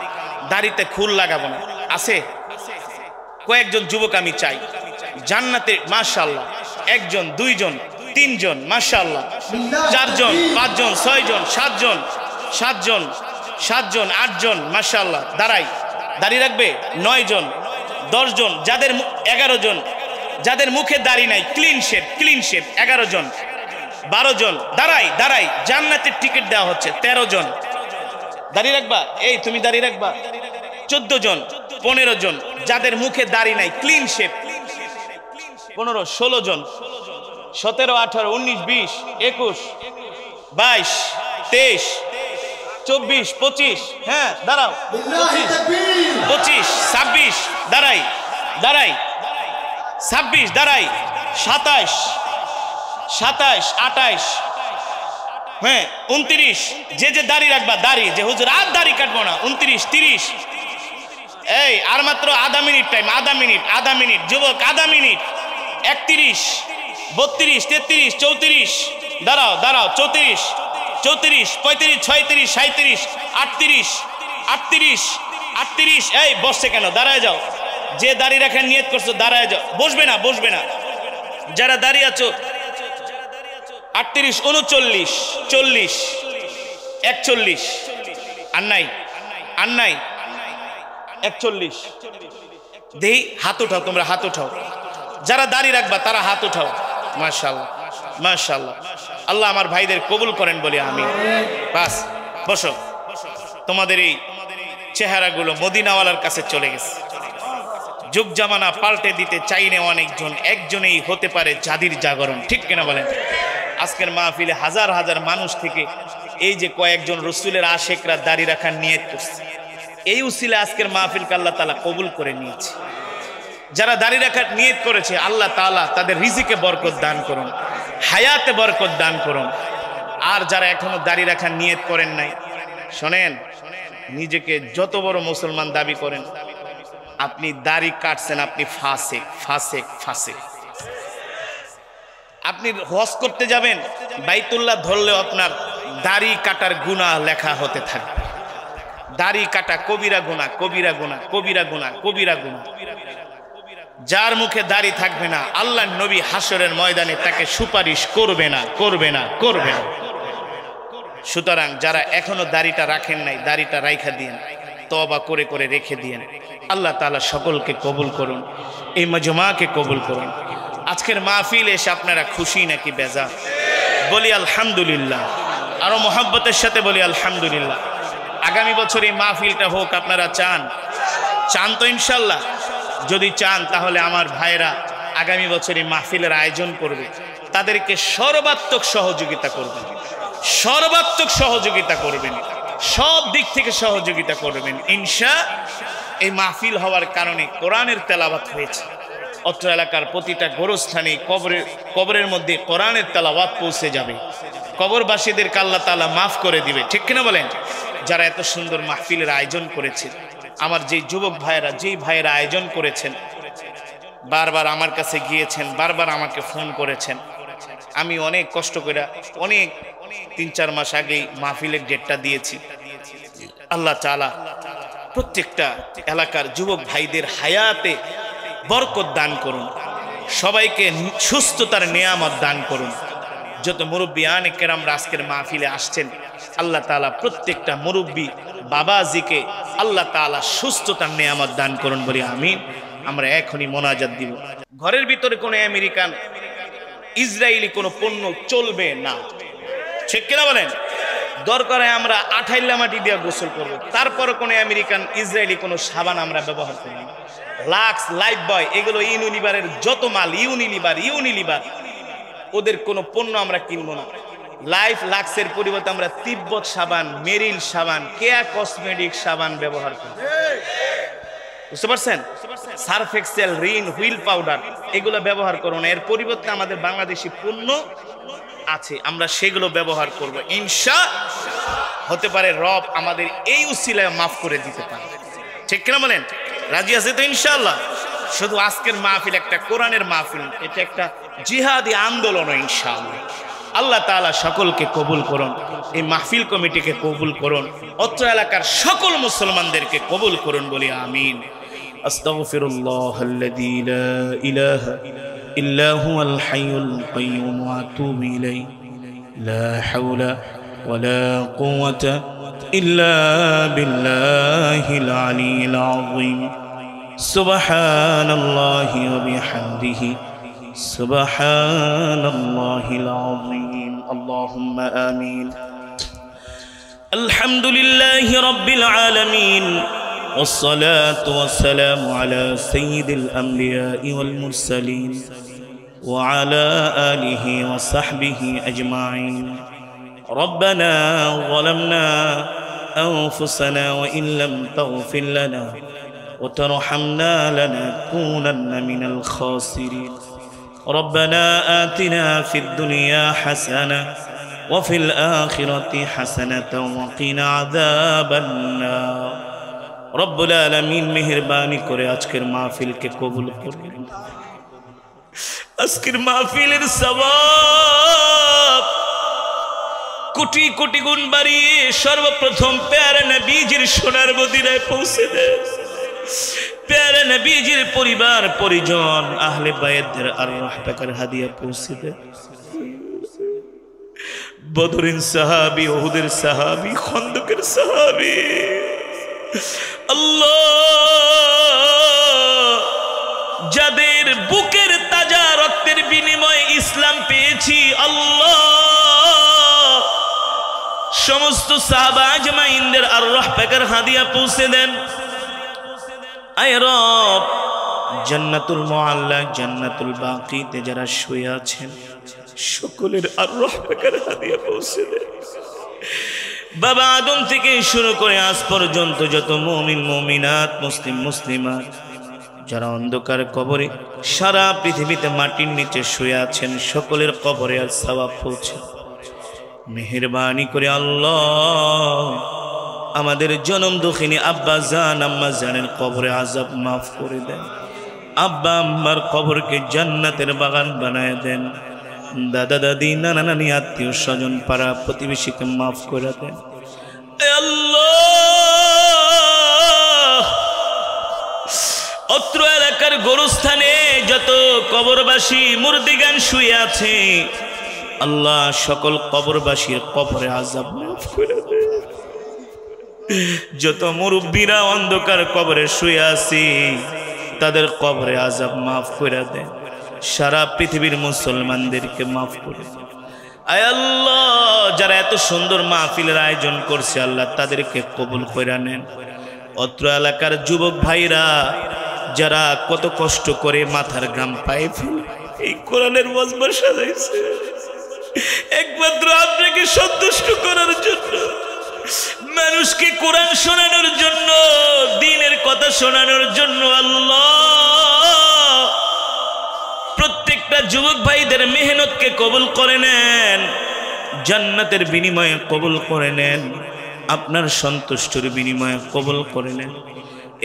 দাড়িতে খুর লাগাবো না। আছে কয়েকজন যুবক আমি চাই জান্নাতে, মাশাআল্লাহ, একজন, দুইজন, তিনজন, মাশাআল্লাহ, চারজন, পাঁচজন, ছয়জন, সাতজন, আটজন, মাশাআল্লাহ, দাড়ি রাখবে 9 জন, 10 জন, 11 জন, যাদের মুখে দাড়ি নাই, ক্লিন শেপ 11 জন, 12 জন, দাঁড়াই, জান্নাতের টিকিট দেওয়া হচ্ছে 13 জন। দাড়ি রাখবা, এই তুমি দাড়ি রাখবা 14 জন, 15 জন, যাদের মুখে দাড়ি নাই, ক্লিন শেপ 15, 16 জন, 17, 18, 19, 20, 21, 22, 23, 24, 25, হ্যাঁ দাঁড়াও, 25, 26, দাঁড়াই, 26, দাঁড়াই, 27, 28, হ্যাঁ 29, যে দাড়ি রাখবা, দাড়ি, যে হুজুর আর দাড়ি কাটবো না, 29, 30, এই আর মাত্র আধা মিনিট টাইম, আধা মিনিট যুবক, আধা মিনিট, 31, 32, 33, 34, দাঁড়াও, 34, 35, 36, 37, 38, এই বসছে কেন? দাঁড়ায় যাও, যে দাড়ি রাখার নিয়ত করছো দাঁড়ায় যাও, বসবে না, যারা দাঁড়িয়ে আছো, 38, 39, 40, 41, আর নাই, 41, দেই, হাত উঠাও, তোমরা হাত উঠাও, যারা দাড়ি রাখবা তারা হাত উঠাও। মাশাআল্লাহ, আল্লাহ আমার ভাইদের কবুল করেন বলি আমিন। বাস বসো, তোমাদের এই চেহারাগুলো মদিনাওয়ালার কাছে চলে গেছে। যুগ জামানা পাল্টে দিতে চাইনে অনেকজন, একজনেই হতে পারে জাতির জাগরণ, ঠিক কিনা বলেন? আজকের মাহফিলে হাজার হাজার মানুষ থেকে এই যে কয়েকজন রসুলের আশেকরা দাড়ি রাখার নিয়ত করছে, এই উসিলে আজকের মাহফিলকে আল্লাহ তাআলা কবুল করে নিয়েছে। যারা দাড়ি রাখার নিয়ত করেছে, আল্লাহ তাআলা তাদের রিজিকে বরকত দান করুন, হায়াতে বরকত দান করুন। আর যারা এখনো দাড়ি রাখার নিয়ত করেন নাই, শোনেন, নিজেকে যত বড় মুসলমান দাবি করেন, আপনি দাড়ি কাটছেন, আপনি ফাসেক। আপনি হজ করতে যাবেন, বাইতুল্লাহ ধরলেও আপনার দাড়ি কাটার গুনাহ লেখা হতে থাকবে। দাড়ি কাটা কবিরা গুনাহ। যার মুখে দাড়ি থাকবে না, আল্লাহর নবী হাসরের ময়দানে তাকে সুপারিশ করবে না। সুতরাং যারা এখনো দাড়িটা রাখেন নাই, দাড়িটা রাইখা দিন, তওবা করে রেখে দিন। আল্লাহ তাআলা সকলকে কবুল করুন, এই মাজমাকে কবুল করুন। আজকের মাহফিল এসে আপনারা খুশি নাকি বেজার? বলি আলহামদুলিল্লাহ, আরো মোহাব্বতের সাথে বলি আলহামদুলিল্লাহ। আগামী বছর এই মাহফিলটা হোক, আপনারা চান তো ইনশাল্লাহ? যদি চান তাহলে আমার ভাইরা আগামী বছর এই মাহফিলের আয়োজন করবে, তাদেরকে সর্বাত্মক সহযোগিতা করবেন, সব দিক থেকে সহযোগিতা করবেন এই মাহফিল হওয়ার কারণে কোরআনের তেলাওয়াত হয়েছে। অত্র এলাকার প্রতিটা গোরস্থানে কবরের মধ্যে কোরআনের তেলাওয়াত পৌঁছে যাবে, কবরবাসীদেরকে আল্লাহ তাআলা মাফ করে দিবে, ঠিক কিনা বলেন? যারা এত সুন্দর মাহফিলের আয়োজন করেছে, আমার যেই যুবক ভাইয়েরা, যেই ভাইয়েরা আয়োজন করেছেন, বারবার আমার কাছে গিয়েছেন, বারবার আমাকে ফোন করেছেন। আমি অনেক কষ্ট করে, অনেক 3-4 মাস আগেই মাহফিলের ডেটটা দিয়েছি। আল্লাহ তাআলা প্রত্যেকটা এলাকার যুবক ভাইদের হায়াতে বরকত দান করুন, সবাইকে সুস্থতার নিয়ামত দান করুন। যত মুরব্বিয়ানে কেরামরা আজকের মাহফিলে আসছেন, আল্লাহ তাআলা প্রত্যেকটা মুরব্বী বাবাজিকে আল্লাহ তাআলা সুস্থতার নেয়ামত দান করুন বলি আমিন। আমরা এখনই মোনাজাত দিব। ঘরের ভিতরে কোনো আমেরিকান ইসরায়েলি কোনো পণ্য চলবে না, ঠিক কিনা বলেন? দরকার হয় আমরা আঠাইল্লা মাটি দিয়ে গোসল করব, তারপরে কোনো আমেরিকান ইসরায়েলি কোনো সাবান আমরা ব্যবহার করি না। লাক্স, লাইফ বয়, এগুলো ইউনিলিভারের যত মাল, ইউনিলিভার ওদের কোনো পণ্য আমরা কিনবো না। লাইফ লাক্সের পরিবর্তে আমরা তিব্বত সাবান, মেরিল সাবান, কেয়া কসমেটিক সাবান ব্যবহার করি, বুঝতে পারছেন? Surf Excel, Rin, Wheel powder এগুলো ব্যবহার করো না। এর পরিবর্তে আমাদের বাংলাদেশি পণ্য আছে, আমরা সেগুলো ব্যবহার করব ইনশাআল্লাহ। হতে পারে রব আমাদের এই উসিলায় মাফ করে দিতে পারে, ঠিক কিনা বলেন? রাজি আছে তো ইনশাআল্লাহ? শুধু আজকের মাহফিল একটা কোরআনের মাহফিল, এটা একটা জিহাদি আন্দোলন ইনশাআল্লাহ। আল্লাহ তাআলা সকলকে কবুল করুন, এই মাহফিল কমিটিকে কবুল করুন, অত্র এলাকার সকল মুসলমানদেরকে কবুল করুন বলি আমিন। আস্তাগফিরুল্লাহাল্লাযী লা ইলাহা ইল্লা হুয়াল হাইয়ুল কাইয়্যুম ওয়া আতুবু ইলাইহি লা হাওলা ওয়ালা কুওয়াতা ইল্লা বিল্লাহিল আলিয়্যিল আযীম। সুবহানাল্লাহি ওয়া বিহামদিহি সুবহানাল্লাহিল আযীম। আল্লাহুম্মা আমিন। আলহামদুলিল্লাহি রাব্বিল আলামিন والصلاة والسلام على سيد الأنبياء والمرسلين وعلى آله وصحبه أجمعين. ربنا ظلمنا أنفسنا وإن لم تغفر لنا وترحمنا لنكونن من الخاسرين. ربنا آتنا في الدنيا حسنة وفي الآخرة حسنة وقنا عذاب النار. রব্বুল আলামিন মেহেরবানি করে আজকের মাহফিলকে কবুল করুন। আজকের মাহফিলের সওয়াব কোটি কোটি গুণ বাড়িয়ে সর্বপ্রথম প্যারা নবীজির সোনার মদিনায় পৌঁছে দেন। প্যারা নবীজির পরিবার পরিজন আহলে বায়তদের আরওয়াহ পাকের হাদিয়া পৌঁছে দেন। বদরের সাহাবী, উহুদের সাহাবী, খন্দকের সাহাবী, আল্লাহ যাদের বুকের তাজা রক্তের বিনিময়ে ইসলাম পেয়েছি, আল্লাহ সমস্ত সাহাবা আজমাইনদের আরওয়াহ পাকের হাদিয়া পৌঁছে দেন। আয় রব, জান্নাতুল মুআল্লা, জান্নাতুল বাকিতে যারা শুয়ে আছেন সকলের আরওয়াহ পাকের হাদিয়া পৌঁছে দেন। বাবা আদম থেকে শুরু করে আজ পর্যন্ত যত মুমিন মুমিনাত, মুসলিম মুসলিমাত যারা অন্ধকার কবরে সারা পৃথিবীতে মাটির নিচে শুয়ে আছেন সকলের কবরে আজ সওয়াব পৌঁছে। মেহেরবানি করে আল্লাহ আমাদের জনম দুঃখিনী আব্বা জান আম্মা জানের কবরে আযাব মাফ করে দেন। আব্বা আম্মার কবরকে জান্নাতের বাগান বানায় দেন। দাদা দাদি, নানা নানি, আত্মীয় স্বজন, পাড়া প্রতিবেশীকে মাফ করে দেন। আল্লাহ অত্র এলাকার গোরস্থানে যত কবরবাসী মুর্দিগান শুয়ে আছে, আল্লাহ সকল কবরবাসীর কবরে আযাব মাফ করে দেন। যত মুরব্বীরা অন্ধকার কবরে শুয়ে আছে তাদের কবরে আযাব মাফ করে দেন। সারা পৃথিবীর মুসলমানদেরকে মাফ করে দেন। আয় আল্লাহ যারা এত সুন্দর মাহফিলের আয়োজন করছে আল্লাহ তাদেরকে কবুল করে নেন। অত্র এলাকার যুবক ভাইরা যারা কত কষ্ট করে মাথার ঘাম পায়ে ফেলে এই কোরআনের মজমা সাজাইছে একমাত্র আপনাকে সন্তুষ্ট করার জন্য, মানুষকে কোরআন শোনানোর জন্য, দ্বীনের কথা শোনানোর জন্য। আল্লাহ প্রত্যেকটা যুবক ভাইদের মেহনতকে কবুল করে নেন, জান্নাতের বিনিময়ে কবুল করে নেন, আপনার সন্তুষ্টির বিনিময়ে কবুল করে নেন।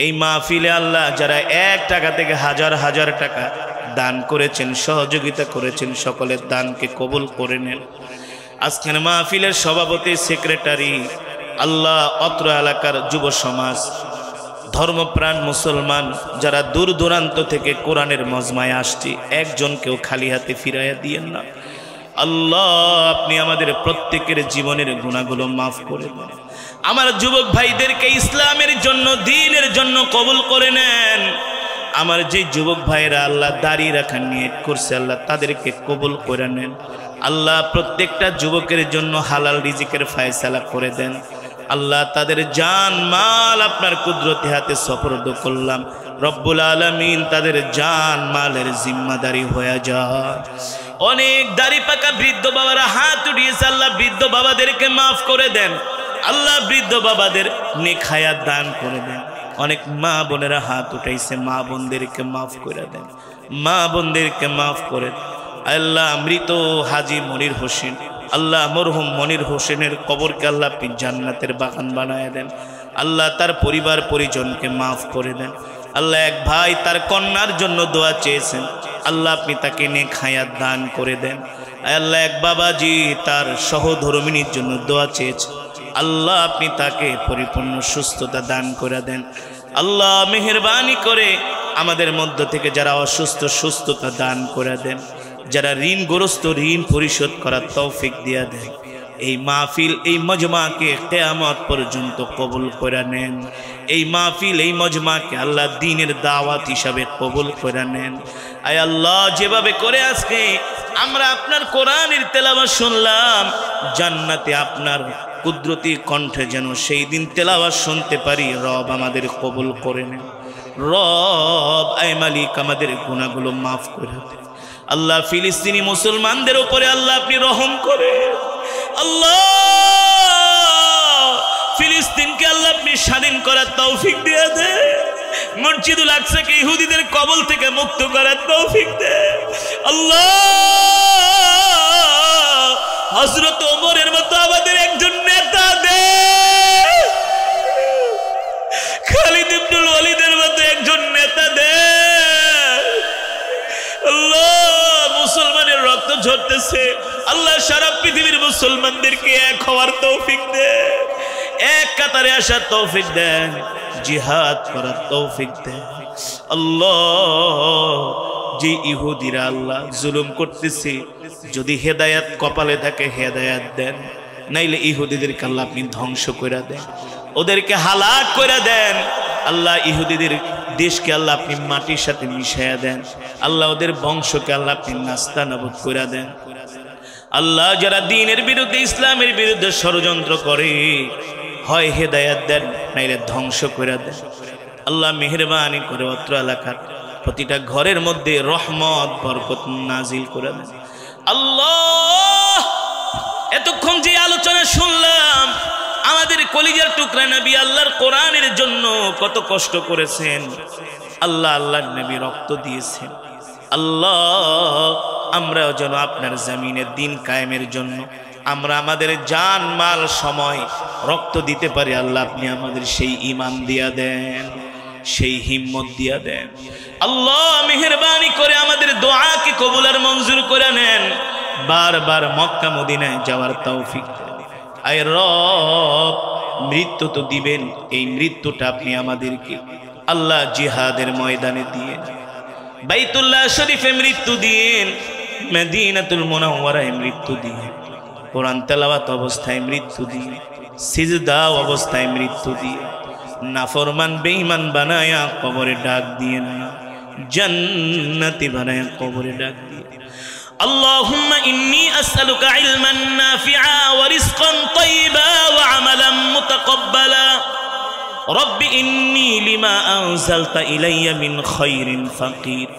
এই মাহফিলে আল্লাহ যারা 1 টাকা থেকে হাজার হাজার টাকা দান করেছেন, সহযোগিতা করেছেন, সকলের দানকে কবুল করে নেন। আজকের মাহফিলের সভাপতি, সেক্রেটারি, আল্লাহ অত্র এলাকার যুব সমাজ, ধর্মপ্রাণ মুসলমান যারা দূর দূরান্ত থেকে কোরআনের মজমায় আসছি, একজনকেও খালি হাতে ফিরাইয়া দিয়েন না। আল্লাহ আপনি আমাদের প্রত্যেকের জীবনের গুনাহগুলো মাফ করে দেন। আমার যুবক ভাইদেরকে ইসলামের জন্য, দ্বীনের জন্য কবুল করে নেন। আমার যে যুবক ভাইরা আল্লাহ দাঁড়িয়ে রাখার নিয়ত করছে, আল্লাহ তাদেরকে কবুল করে নেন। আল্লাহ প্রত্যেকটা যুবকের জন্য হালাল রিজিকের ফয়সালা করে দেন। আল্লাহ তাদের জান মাল আপনার কুদরতি হাতে সুপর্দ করলাম। রব্বুল আলামিন তাদের জান মালের জিম্মাদারি হয়ে যায়। অনেক দাড়ি পাকা বৃদ্ধ বাবারা হাত উঠিয়েছে, আল্লাহ বৃদ্ধ বাবাদেরকে মাফ করে দেন। আল্লাহ বৃদ্ধ বাবাদের নেক হায়াত দান করে দেন। অনেক মা বোনেরা হাত উঠাইছে, মা বোনদেরকে মাফ করে দেন, মা বোনদেরকে মাফ করে দেন। আল্লাহ মৃত হাজী মনির হোসেন, আল্লাহ মরহুম মনির হোসেনের কবরকে আল্লাহ আপনি জান্নাতের বাগান বানায় দেন। আল্লাহ তার পরিবার পরিজনকে মাফ করে দেন। আল্লাহ এক ভাই তার কন্যার জন্য দোয়া চেয়েছেন, আল্লাহ আপনি তাকে নেক হায়াত দান করে দেন। আল্লাহ এক বাবাজি তার সহধর্মিনীর জন্য দোয়া চেয়েছেন, আল্লাহ আপনি তাকে পরিপূর্ণ সুস্থতা দান করে দেন। আল্লাহ মেহেরবানি করে আমাদের মধ্য থেকে যারা অসুস্থ সুস্থতা দান করে দেন, যারা ঋণগ্রস্ত ঋণ পরিশোধ করার তৌফিক দিয়া দেন। এই মাহফিল এই মজমাকে কিয়ামত পর্যন্ত কবুল করে নেন। এই মাহফিল এই মজমাকে আল্লাহ দ্বীনের দাওয়াত হিসাবে কবুল করে নেন। আয় আল্লাহ যেভাবে করে আজকে আমরা আপনার কোরআনের তেলাওয়াত শুনলাম, জান্নাতে আপনার কুদরতি কণ্ঠে যেন সেই দিন তেলাওয়াত শুনতে পারি। রব আমাদের কবুল করে নেন। রব আয় মালিক আমাদের গুনাহগুলো মাফ করে দেন। আল্লাহ ফিলিস্তিনি মুসলমানদের উপরে আল্লাহ আপনি রহম করে। আল্লাহ ফিলিস্তিনকে আল্লাহ আপনি স্বাধীন করার তৌফিক দিয়ে দেন। মসজিদুল আকসাকে ইহুদিদের কবল থেকে মুক্ত করার তৌফিক দেন। আল্লাহ হযরত ওমরের মতো আমাদের একজন নেতা দেন। খালিদ ইবনুল ওয়ালিদের মতো একজন নেতা দেন। আল্লাহ মুসলমানের রক্ত ঝরতেছে, আল্লাহ সারা পৃথিবীর মুসলমানদেরকে এক হওয়ার তৌফিক দেন, এক কাতারে আসার তৌফিক দেন, জিহাদ করার তৌফিক দেন। আল্লাহ যে ইহুদিরা আল্লাহ জুলুম করতেছে, যদি হেদায়াত কপালে থাকে হেদায়াত দেন, নাইলে ইহুদিদেরকে আল্লাহ আপনি ধ্বংস করে দেন, ওদেরকে হালাক করে দেন। আল্লাহ ইহুদিদের দেশকে আল্লাহ আপনি মাটির সাথে মিশাইয়া দেন। আল্লাহ ওদের বংশকে আল্লাহ আপনি নাস্তানাবুদ করে দেন। আল্লাহ যারা দ্বীনের বিরুদ্ধে ইসলামের বিরুদ্ধে ষড়যন্ত্র করে, হয় হেদায়াত দেন নাইলে ধ্বংস করে দেন। আল্লাহ মেহেরবানি করে অত্র এলাকার প্রতিটা ঘরের মধ্যে রহমত বরকত নাজিল করে দেন। আল্লাহ এতক্ষণ যে আলোচনা শুনলাম, আমাদের কলিজার টুকরা নবী আল্লাহর কোরআনের জন্য কত কষ্ট করেছেন। আল্লাহ আল্লাহর নবী রক্ত দিয়েছেন। আল্লাহ আমরাও যেন আপনার জমিনের দিন কায়েমের জন্য আমরা আমাদের জান মাল সময় রক্ত দিতে পারি। আল্লাহ আপনি আমাদের সেই ঈমান দিয়া দেন, সেই হিম্মত দিয়া দেন। আল্লাহ মেহেরবানি করে আমাদের দোয়াকে কবুল আর মঞ্জুর করে নেন। বারবার মক্কা মদিনায় যাওয়ার তৌফিক দেন। আয় রব মৃত্যু তো দিবেন, এই মৃত্যুটা আপনি আমাদেরকে আল্লাহ জিহাদের ময়দানে দিয়ে, বাইতুল্লাহ শরীফে মৃত্যু দিন, মদিনাতুল মুনাওয়ারায় মৃত্যু দিয়ে, কোরআন তেলাওয়াত অবস্থায় মৃত্যু দিয়ে, সিজদা অবস্থায় মৃত্যু দিয়ে, নাফরমান বেঈমান বানায়া কবরে ডাক দিয়েন না, জান্নাতি বানায়া কবরে ডাক দিয়ে। اللهم إني أسألك علما نافعا ورزقا طيبا وعملا متقبلا رب إني لما أنزلت إلي من خير فقير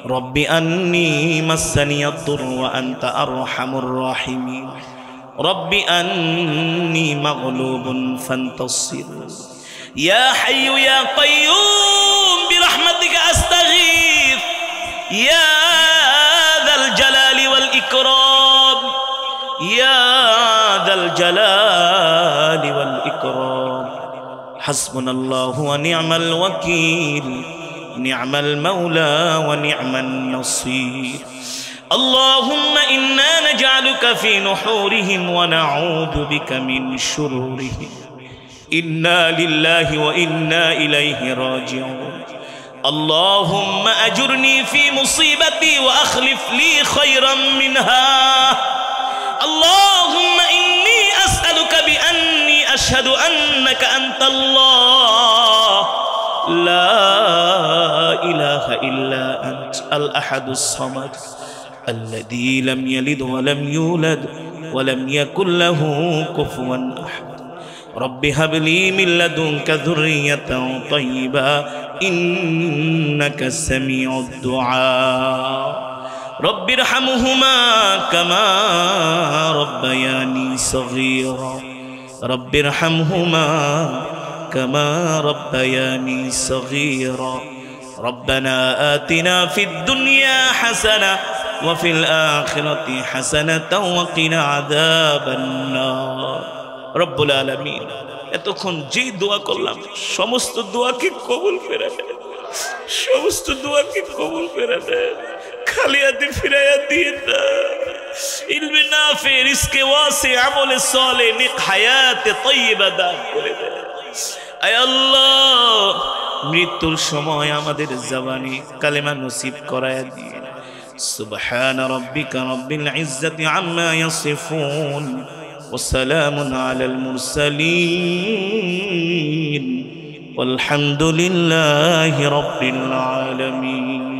رب أني مسني الضر وأنت أرحم الراحمين رب أني مغلوب فانتصر يا حي يا قيوم برحمتك أستغيث يا ذا الجلال والإكرام يا ذا الجلال والإكرام حسبنا الله ونعم الوكيل نعم المولى ونعم النصير اللهم إنا نجعلك في نحورهم ونعوذ بك من شرورهم إنا لله وإنا إليه راجعون اللهم أجرني في مصيبتي وأخلف لي خيرا منها اللهم إني أسألك بأني أشهد أنك أنت الله لا إله إلا أنت الأحد الصمد الذي لم يلد ولم يولد ولم يكن له كفوا أحد رب هب لي من لدنك ذرية طيبة إنك سميع الدعاء رب ارحمهما كما ربياني صغيرا رب ارحمهما كما ربياني صغيرا ربنا آتنا في الدنيا حسنة وفي الآخرة حسنة وقنا عذاب النار رب العالمين এতক্ষণ যে দোয়া করলাম সমস্ত দোয়াকে কবুল করে নেন সমস্ত দোয়াকে কবুল করে নেন খালি হাতে ফিরাইয়া দিয়ে না ইলমে নাফি রিজকে ওয়াসি আমলে সালেহ নেক হায়াতে তাইয়্যিবা দান করে দেন আয় আল্লাহ মৃত্যুর সময় আমাদের জবানে কালেমা নসিব করায়া দিন সুবহান রাব্বিকা রাব্বিল ইজ্জাতি আম্মা ইয়াসিফুন وسلام على المرسلين والحمد لله رب العالمين